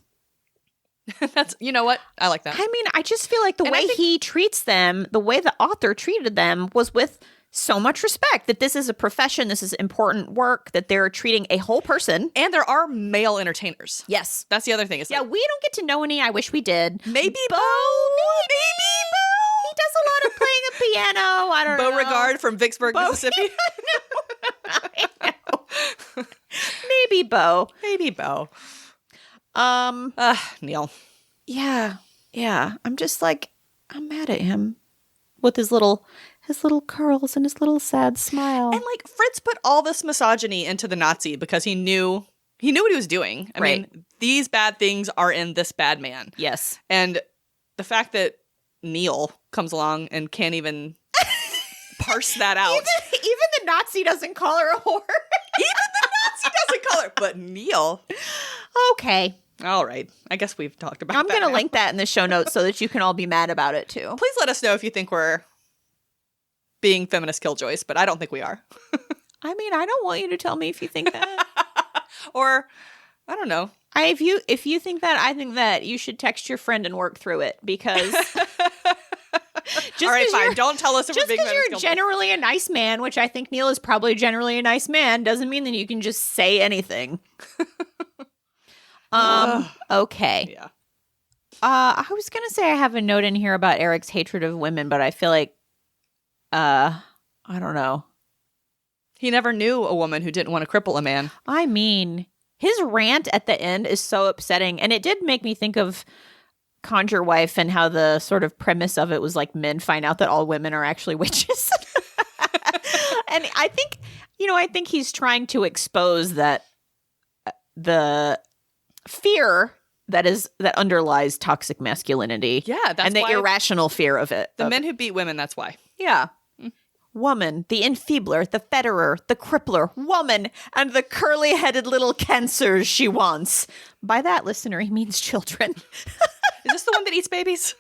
That's, you know what? I like that. I mean, I just feel like the way he treats them, the way the author treated them, was with so much respect, that this is a profession, this is important work, that they're treating a whole person. And there are male entertainers. Yes. That's the other thing. It's we don't get to know any. I wish we did. Maybe Bo. He does a lot of playing a piano. I don't know. Beauregard from Vicksburg, Mississippi. I know. Maybe Bo. Neil. Yeah. I'm just like, I'm mad at him with his little curls and his little sad smile. And like, Fritz put all this misogyny into the Nazi because he knew what he was doing. I mean, these bad things are in this bad man. Yes. And the fact that Neil comes along and can't even parse that out. Even the Nazi doesn't call her a whore. Even the Nazi doesn't call her, but Neil. Okay. All right. I guess we've talked about I'm that. I'm going to link that in the show notes so that you can all be mad about it too. Please let us know if you think we're being feminist killjoys, but I don't think we are. I mean, I don't want you to tell me if you think that. Or, I don't know. If you think that, I think that you should text your friend and work through it, because all right, fine. Don't tell us if we're being feminist. Just because you're generally a nice man, which I think Neil is probably generally a nice man, doesn't mean that you can just say anything. Okay. Yeah. I was going to say I have a note in here about Eric's hatred of women, but I feel like I don't know. He never knew a woman who didn't want to cripple a man. I mean, his rant at the end is so upsetting. And it did make me think of Conjure Wife and how the sort of premise of it was like men find out that all women are actually witches. And I think, I think he's trying to expose that the fear that underlies toxic masculinity. Yeah, that's and the why irrational fear of it. the men who beat women, that's why. Yeah. Woman, the enfeebler, the fetterer, the crippler, woman, and the curly-headed little cancers she wants. By that, listener, he means children. Is this the one that eats babies?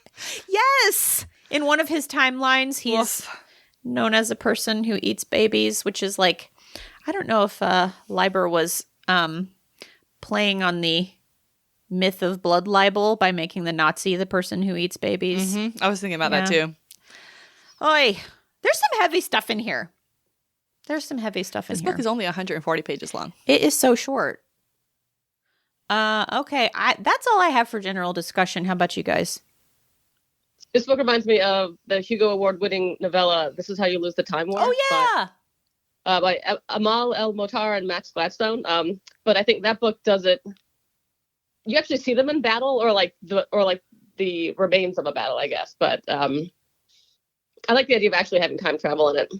Yes! In one of his timelines, he's known as a person who eats babies, which is like, I don't know if Leiber was playing on the myth of blood libel by making the Nazi the person who eats babies. Mm-hmm. I was thinking about that too. Oy. There's some heavy stuff in here. This book is only 140 pages long. It is so short. Okay. That's all I have for general discussion. How about you guys? This book reminds me of the Hugo Award-winning novella, This Is How You Lose the Time War. Oh, yeah. By Amal El-Motar and Max Gladstone. But I think that book does it. You actually see them in battle or like the remains of a battle, I guess. But I like the idea of actually having time travel in it.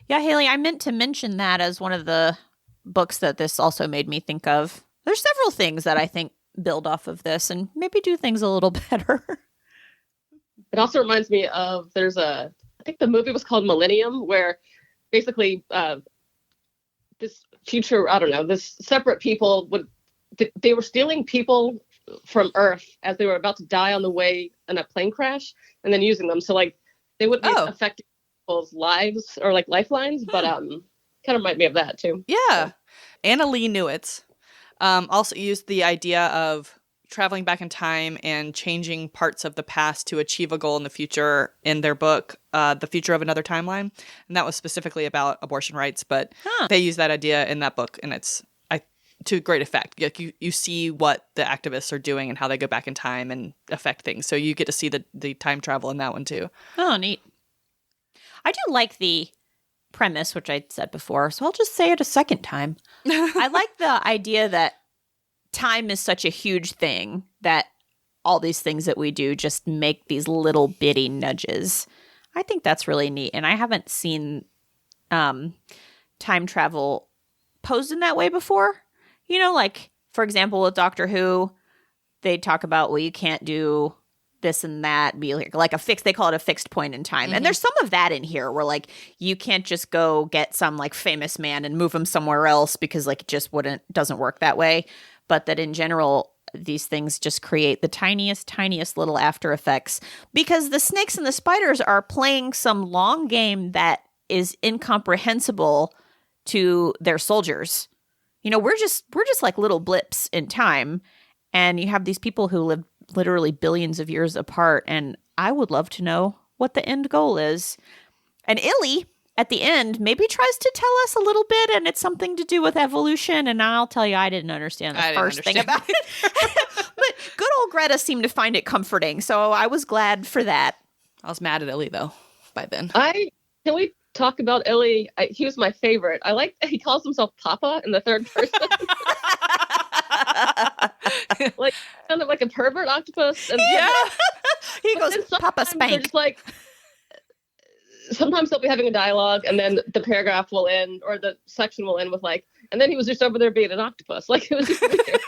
Yeah, Haley, I meant to mention that as one of the books that this also made me think of. There's several things that I think build off of this and maybe do things a little better. It also reminds me of, I think the movie was called Millennium, where basically this future, I don't know, this separate people they were stealing people from Earth as they were about to die on the way in a plane crash and then using them. So like they wouldn't be affecting people's lives or like lifelines, but kind of remind me of that too. Yeah. So. Anna Lee Newitz also used the idea of traveling back in time and changing parts of the past to achieve a goal in the future in their book, The Future of Another Timeline. And that was specifically about abortion rights, but they use that idea in that book, and it's to great effect. Like you see what the activists are doing and how they go back in time and affect things. So you get to see the time travel in that one too. Oh, neat. I do like the premise, which I said before, so I'll just say it a second time. I like the idea that time is such a huge thing that all these things that we do just make these little bitty nudges. I think that's really neat. And I haven't seen time travel posed in that way before. Like, for example, with Doctor Who, they talk about, well, you can't do this and that, be like a fixed, they call it a fixed point in time. Mm-hmm. And there's some of that in here where like, you can't just go get some like famous man and move him somewhere else because like it just doesn't work that way. But that in general, these things just create the tiniest little after effects because the snakes and the spiders are playing some long game that is incomprehensible to their soldiers. We're just like little blips in time, and you have these people who live literally billions of years apart, and I would love to know what the end goal is. And Illy, at the end, maybe tries to tell us a little bit, and it's something to do with evolution, and I'll tell you, I didn't understand the first thing about it. But good old Greta seemed to find it comforting, so I was glad for that. I was mad at Illy, though, by then. Can we talk about Illy? He was my favorite. I like that he calls himself Papa in the third person. Like kind of like a pervert octopus. And he goes, Papa Spank. Just like sometimes they'll be having a dialogue and then the paragraph will end or the section will end with like, and then he was just over there being an octopus. Like it was just weird.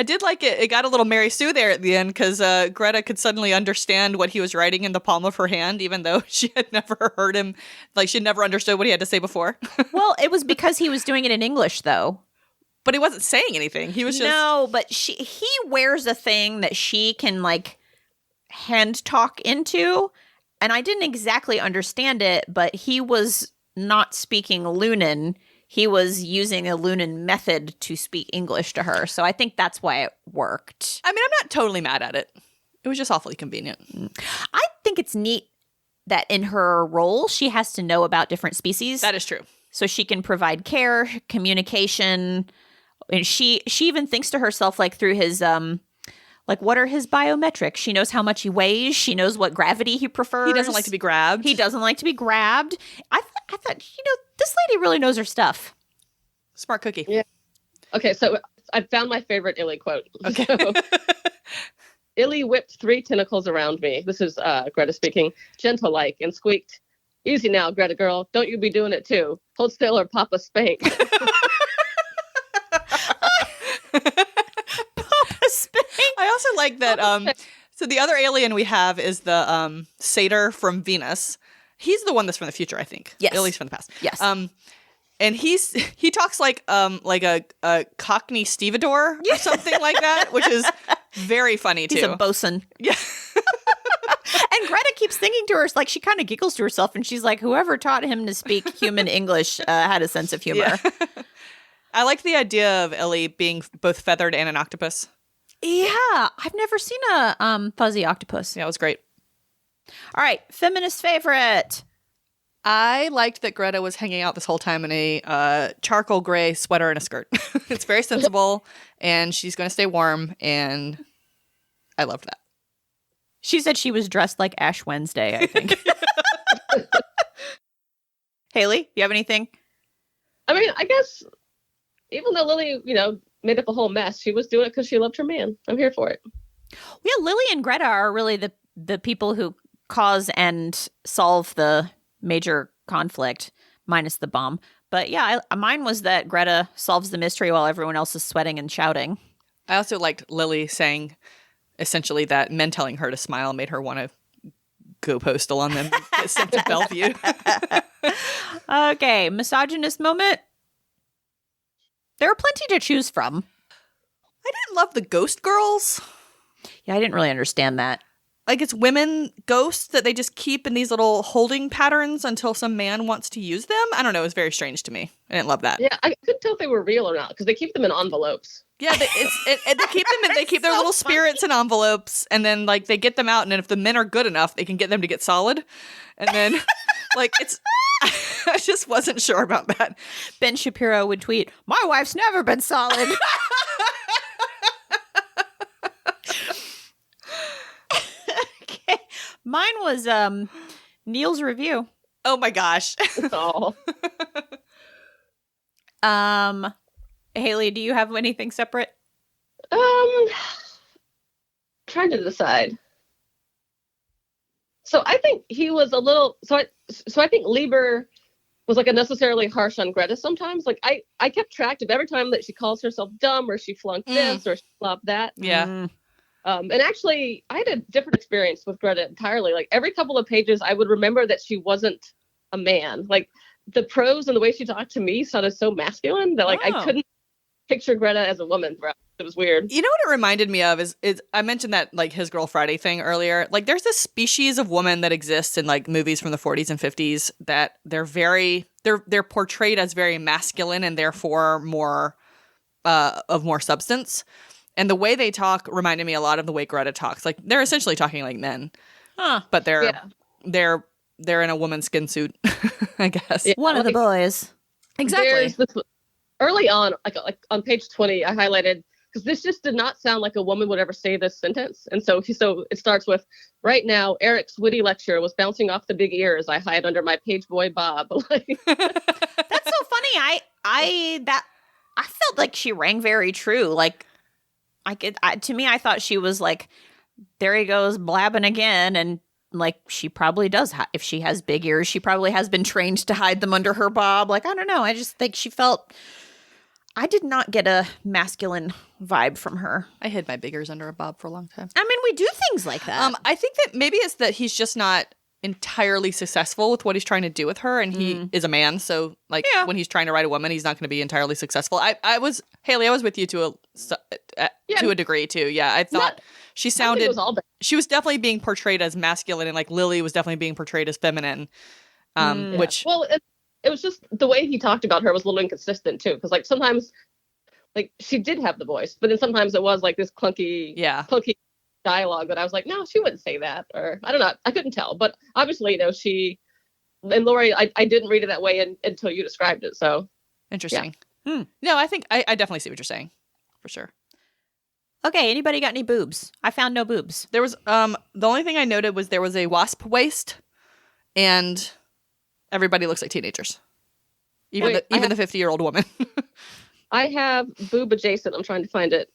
I did like it. It got a little Mary Sue there at the end because Greta could suddenly understand what he was writing in the palm of her hand, even though she had never heard him. Like she'd never understood what he had to say before. Well, it was because he was doing it in English, though. But he wasn't saying anything. He was just... No, but he wears a thing that she can like hand talk into. And I didn't exactly understand it, but he was not speaking Lunan. He was using a Lunan method to speak English to her. So I think that's why it worked. I mean, I'm not totally mad at it. It was just awfully convenient. I think it's neat that in her role, she has to know about different species. That is true. So she can provide care, communication. And she even thinks to herself, like through his, like what are his biometrics? She knows how much he weighs. She knows what gravity he prefers. He doesn't like to be grabbed. I thought, this lady really knows her stuff. Smart cookie. Yeah. Okay, so I found my favorite Illy quote. Okay. So, Illy whipped 3 tentacles around me. This is Greta speaking, gentle-like, and squeaked, Easy now, Greta girl. Don't you be doing it too. Hold still or Papa spank. I also like that. So the other alien we have is the satyr from Venus. He's the one that's from the future, I think. Yes. At least from the past. Yes. And he talks like a Cockney stevedore or something like that, which is very funny too. He's a bosun. Yeah. And Greta keeps thinking to her, like, she kind of giggles to herself, and she's like, whoever taught him to speak human English had a sense of humor. Yeah. I like the idea of Ellie being both feathered and an octopus. Yeah, I've never seen a fuzzy octopus. Yeah, it was great. All right, feminist favorite. I liked that Greta was hanging out this whole time in a charcoal gray sweater and a skirt. It's very sensible, and she's going to stay warm, and I loved that. She said she was dressed like Ash Wednesday, I think. Haley, you have anything? I mean, I guess even though Lily, made up a whole mess, she was doing it because she loved her man. I'm here for it. Yeah, Lily and Greta are really the people who cause and solve the major conflict, minus the bomb. But yeah, mine was that Greta solves the mystery while everyone else is sweating and shouting. I also liked Lily saying essentially that men telling her to smile made her want to go postal on them, get sent to Bellevue. Okay, misogynist moment. There are plenty to choose from. I didn't love the ghost girls. Yeah, I didn't really understand that. Like, it's women ghosts that they just keep in these little holding patterns until some man wants to use them. I don't know. It was very strange to me. I didn't love that. Yeah, I couldn't tell if they were real or not because they keep them in envelopes. Yeah, they keep them in. They keep their little spirits in envelopes, and then like they get them out. And then if the men are good enough, they can get them to get solid. And then, like it's, I just wasn't sure about that. Ben Shapiro would tweet, "My wife's never been solid." Okay, mine was Neil's review. Oh my gosh. Oh. Haley, do you have anything separate? Trying to decide. So I think he was a little. So I think Leiber was like unnecessarily harsh on Greta sometimes. Like I kept track of every time that she calls herself dumb or she flunked this or she flopped that. Yeah. And actually, I had a different experience with Greta entirely. Like every couple of pages, I would remember that she wasn't a man. Like the prose and the way she talked to me sounded so masculine that like I couldn't picture Greta as a woman. It was weird. You know what it reminded me of is I mentioned that like His Girl Friday thing earlier. Like there's this species of woman that exists in like movies from the 40s and 50s that they're portrayed as very masculine and therefore more of more substance. And the way they talk reminded me a lot of the way Greta talks. Like they're essentially talking like men, but they're in a woman's skin suit, I guess. Yeah, One of the boys. Exactly. Early on, like on page 20, I highlighted because this just did not sound like a woman would ever say this sentence. And so it starts with, right now, Eric's witty lecture was bouncing off the big ears I hide under my page boy bob. That's so funny. I felt like she rang very true. Like to me, I thought she was like, there he goes blabbing again. And like, she probably does. If she has big ears, she probably has been trained to hide them under her bob. Like, I don't know. I just think she felt, I did not get a masculine vibe from her. I hid my big ears under a bob for a long time. I mean, we do things like that. I think that maybe it's that he's just not entirely successful with what he's trying to do with her, and he is a man, so like when he's trying to write a woman, he's not going to be entirely successful. I was with you to a degree too. Yeah, I thought she sounded she was definitely being portrayed as masculine, and like Lily was definitely being portrayed as feminine. Which it was just the way he talked about her was a little inconsistent too, because like sometimes like she did have the voice, but then sometimes it was like this clunky dialogue that I was like, no, she wouldn't say that, or I don't know, I couldn't tell. But obviously, she and Lori, I didn't read it that way until you described it. So interesting. Yeah. No, I think I definitely see what you're saying for sure. Okay, anybody got any boobs? I found no boobs. There was the only thing I noted was there was a wasp waist, and everybody looks like teenagers, even the 50-year-old woman. I have boob adjacent. I'm trying to find it.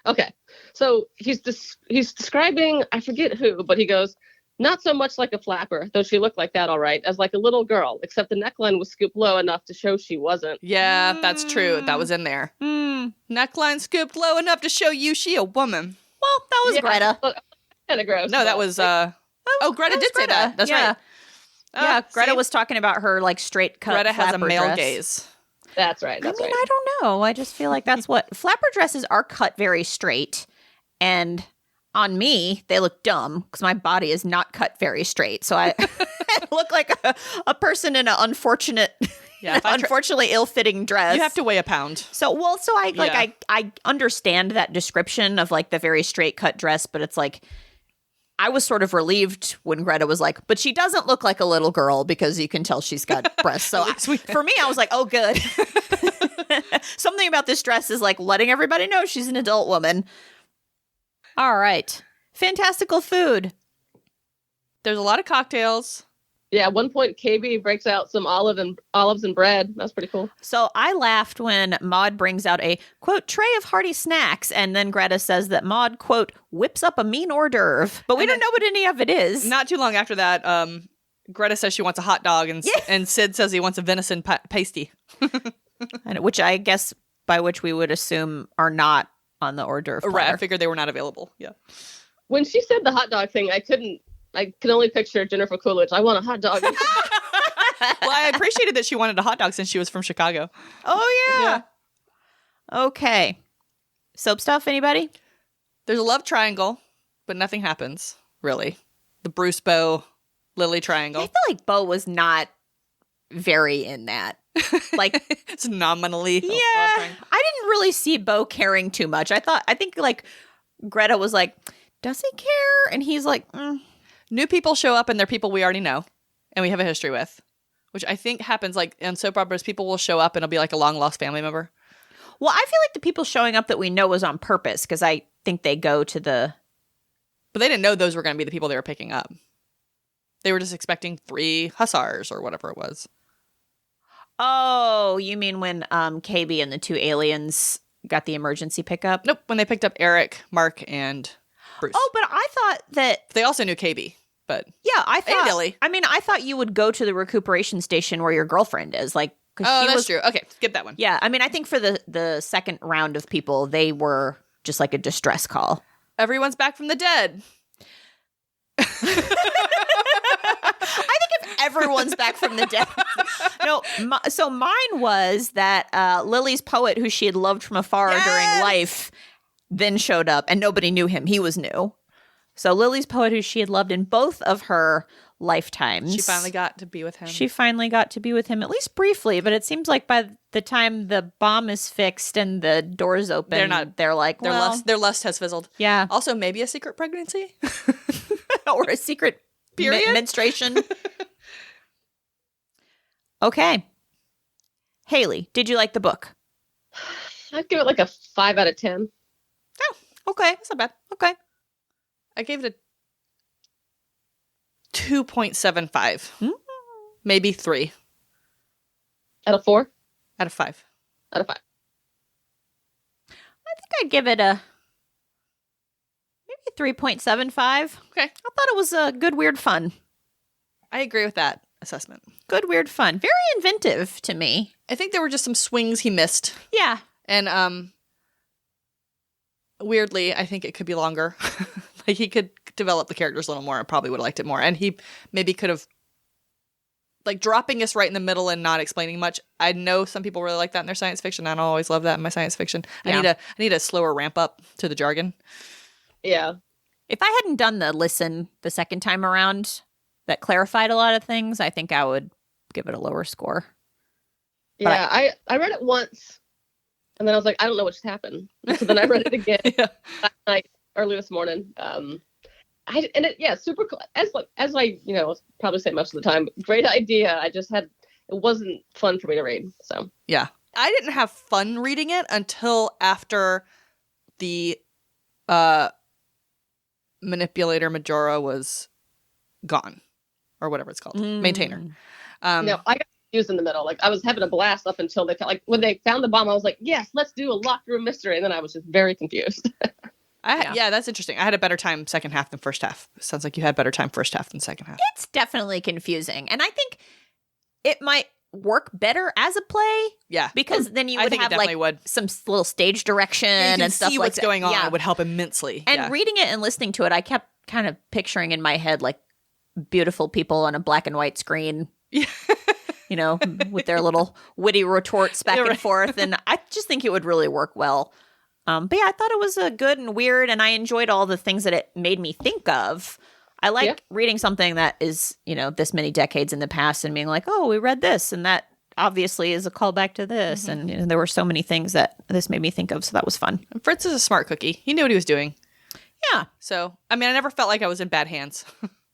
Okay, so he's describing, I forget who, but he goes, Not so much like a flapper, though she looked like that all right, as like a little girl, except the neckline was scooped low enough to show she wasn't. Yeah, that's true. That was in there. Neckline scooped low enough to show you she a woman. Well, that was Greta. Kind of gross. No, that was Greta did say that. That's right. Yeah, Greta see? was talking about her like straight cut. Greta has a flapper male dress. gaze. That's right. I don't know. I just feel like that's what flapper dresses are, cut very straight, and on me they look dumb because my body is not cut very straight. So I look like a person in an unfortunately ill-fitting dress. You have to weigh a pound. So I understand that description of like the very straight cut dress, but it's like I was sort of relieved when Greta was like, but she doesn't look like a little girl because you can tell she's got breasts. So for me, I was like, oh, good. Something about this dress is like letting everybody know she's an adult woman. All right. Fantastical food. There's a lot of cocktails. Yeah, at one point KB breaks out some olives and bread. That's pretty cool. So I laughed when Maud brings out a, quote, tray of hearty snacks, and then Greta says that Maud, quote, whips up a mean hors d'oeuvre. But we don't know what any of it is. Not too long after that, Greta says she wants a hot dog, and Sid says he wants a venison pasty. Which I guess by which we would assume are not on the hors d'oeuvre platter. Right, I figured they were not available. Yeah. When she said the hot dog thing, I can only picture Jennifer Coolidge. I want a hot dog. Well, I appreciated that she wanted a hot dog since she was from Chicago. Oh, yeah. Okay. Soap stuff, anybody? There's a love triangle, but nothing happens, really. The Bruce Bo Lily triangle. I feel like Bo was not very in that. Like, it's nominally. Yeah. I didn't really see Bo caring too much. I think like Greta was like, does he care? And he's like, New people show up and they're people we already know and we have a history with, which I think happens like in soap operas. People will show up and it'll be like a long lost family member. Well, I feel like the people showing up that we know was on purpose because I think they go to the. But they didn't know those were going to be the people they were picking up. They were just expecting 3 hussars or whatever it was. Oh, you mean when KB and the 2 aliens got the emergency pickup? Nope, when they picked up Eric, Mark, and Bruce. Oh, but I thought that they also knew KB. But yeah, I thought. Dilly. I mean, I thought you would go to the recuperation station where your girlfriend is, like. Oh, that's true. Okay, skip that one. Yeah, I mean, I think for the second round of people, they were just like a distress call. Everyone's back from the dead. I think if everyone's back from the dead. No, so mine was that Lily's poet, who she had loved from afar during life, then showed up, and nobody knew him. He was new. So Lily's poet, who she had loved in both of her lifetimes. She finally got to be with him. She finally got to be with him, at least briefly, but it seems like by the time the bomb is fixed and the doors open, their lust has fizzled. Yeah. Also, maybe a secret pregnancy? Or a secret period? Menstruation. Okay. Haley, did you like the book? I'd give it like a 5 out of 10. Oh, okay. That's not bad. Okay. I gave it a 2.75. Maybe 3. Out of 4? Out of 5. Out of 5. I think I'd give it a maybe 3.75. Okay. I thought it was a good, weird fun. I agree with that assessment. Good, weird fun. Very inventive to me. I think there were just some swings he missed. Yeah. And weirdly, I think it could be longer. Like he could develop the characters a little more. I probably would have liked it more. And he maybe could have, like, dropping us right in the middle and not explaining much. I know some people really like that in their science fiction. I don't always love that in my science fiction. Yeah. I need a slower ramp up to the jargon. Yeah. If I hadn't done the listen the second time around that clarified a lot of things, I think I would give it a lower score. Yeah, I read it once, and then I was like, I don't know what just happened. So then I read it again last night, early this morning. Super cool. As I probably say most of the time, great idea. It wasn't fun for me to read. So yeah, I didn't have fun reading it until after the manipulator Majora was gone, or whatever it's called, maintainer. No, I got confused in the middle. Like I was having a blast up until when they found the bomb. I was like, yes, let's do a locked room mystery, and then I was just very confused. Yeah, that's interesting. I had a better time second half than first half. Sounds like you had better time first half than second half. It's definitely confusing. And I think it might work better as a play. Yeah. Because then you I would think it have definitely like would. some little stage direction You can and stuff see like what's that. going on. Yeah. It would help immensely. And reading it and listening to it, I kept kind of picturing in my head like beautiful people on a black and white screen. Yeah. You know, with their little witty retorts back and forth. And I just think it would really work well. But yeah, I thought it was good and weird, and I enjoyed all the things that it made me think of. I like reading something that is, you know, this many decades in the past and being like, oh, we read this, and that obviously is a callback to this. And you know, there were so many things that this made me think of, so that was fun. And Fritz is a smart cookie. He knew what he was doing. Yeah. So, I mean, I never felt like I was in bad hands.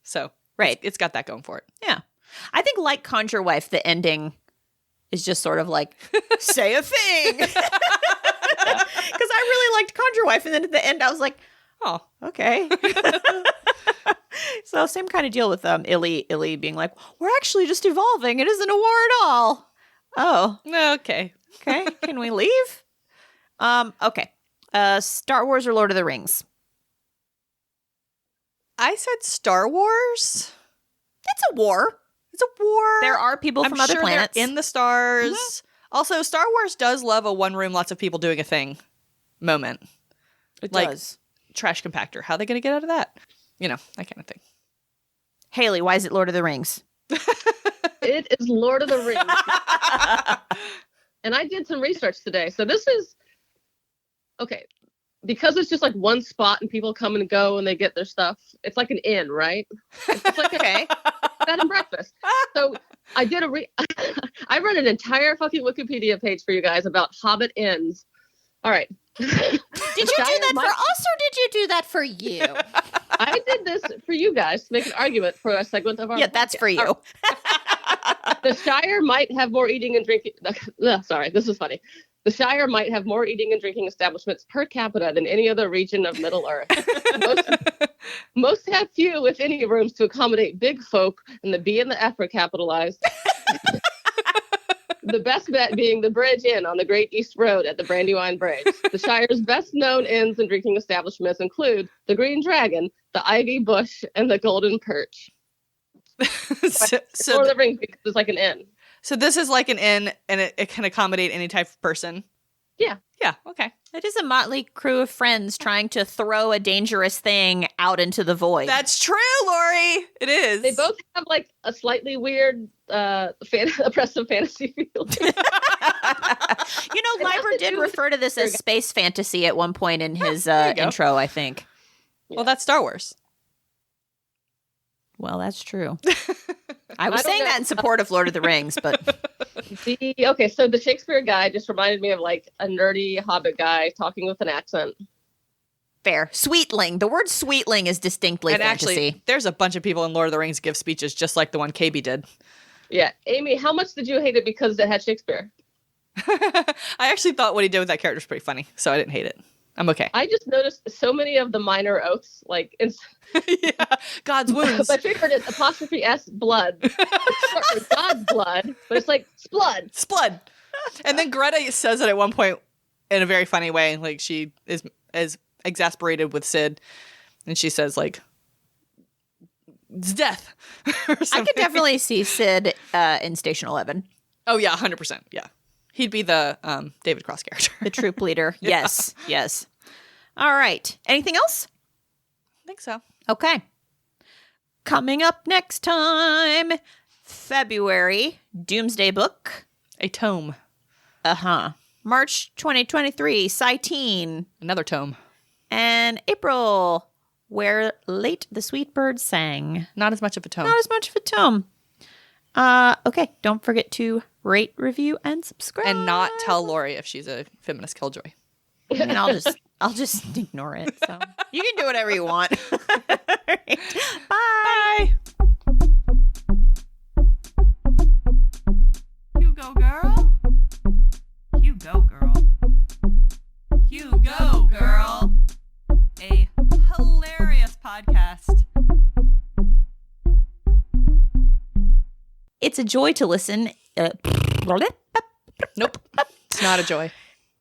So, it's got that going for it. Yeah. I think, like Conjure Wife, the ending is just sort of like, say a thing. Because I really liked Conjure Wife. And then at the end, I was like, oh, okay. So same kind of deal with Illy being like, we're actually just evolving. It isn't a war at all. Oh. Okay. Okay. Can we leave? Okay. Star Wars or Lord of the Rings? I said Star Wars. It's a war. It's a war. There are people from other planets. They're in the stars. Also, Star Wars does love a one room, lots of people doing a thing moment. It like, does. Trash compactor. How are they going to get out of that? You know, that kind of thing. Haley, why is it Lord of the Rings? It is Lord of the Rings. And I did some research today. So this is, okay, because it's just like one spot and people come and go and they get their stuff. It's like an inn, right? It's like Okay. a bed and breakfast. So I did I read an entire fucking Wikipedia page for you guys about Hobbit inns. All right. Did you do that for us or did you do that for you? I did this for you guys to make an argument for a segment of our podcast. That's for you. The Shire might have more eating and drinking. Sorry, this is funny. The Shire might have more eating and drinking establishments per capita than any other region of Middle Earth. Most have few, if any, rooms to accommodate big folk, and the B and the F are capitalized. The best bet being the Bridge Inn on the Great East Road at the Brandywine Bridge. The Shire's best-known inns and drinking establishments include the Green Dragon, the Ivy Bush, and the Golden Perch. Lord of the Rings, because it's like an inn. So this is like an inn, and it can accommodate any type of person. Yeah. Yeah. Okay. It is a motley crew of friends trying to throw a dangerous thing out into the void. That's true, Lori. It is. They both have like a slightly weird, oppressive fantasy feel. You know, Leiber did refer to this as space fantasy at one point in his intro, I think. Well, that's Star Wars. Well, that's true. I was saying that in support of Lord of the Rings, but... Okay, so the Shakespeare guy just reminded me of like a nerdy Hobbit guy talking with an accent. Fair. Sweetling. The word sweetling is distinctly and fantasy. Actually, there's a bunch of people in Lord of the Rings give speeches just like the one KB did. Yeah. Amy, how much did you hate it because it had Shakespeare? I actually thought what he did with that character was pretty funny, so I didn't hate it. I'm okay. I just noticed so many of the minor oaths, like yeah, God's wounds. My favorite is apostrophe S blood. It's short for God's blood, but it's like splud. Splud. And then Greta says it at one point in a very funny way, like she is exasperated with Sid, and she says like, "It's death." I could definitely see Sid in Station 11. Oh yeah, 100%. Yeah, he'd be the David Cross character, the troop leader. Yes, yes. All right. Anything else? I think so. Okay. Coming up next time, February, Doomsday Book. A tome. March 2023, Cytine. Another tome. And April, Where Late the Sweet Bird Sang. Not as much of a tome. Not as much of a tome. Okay, don't forget to rate, review, and subscribe. And not tell Lori if she's a feminist killjoy. I mean, I'll just ignore it. So you can do whatever you want. Right. Bye. Hugo girl. Hugo girl. Hugo girl. A hilarious podcast. It's a joy to listen. Nope. It's not a joy.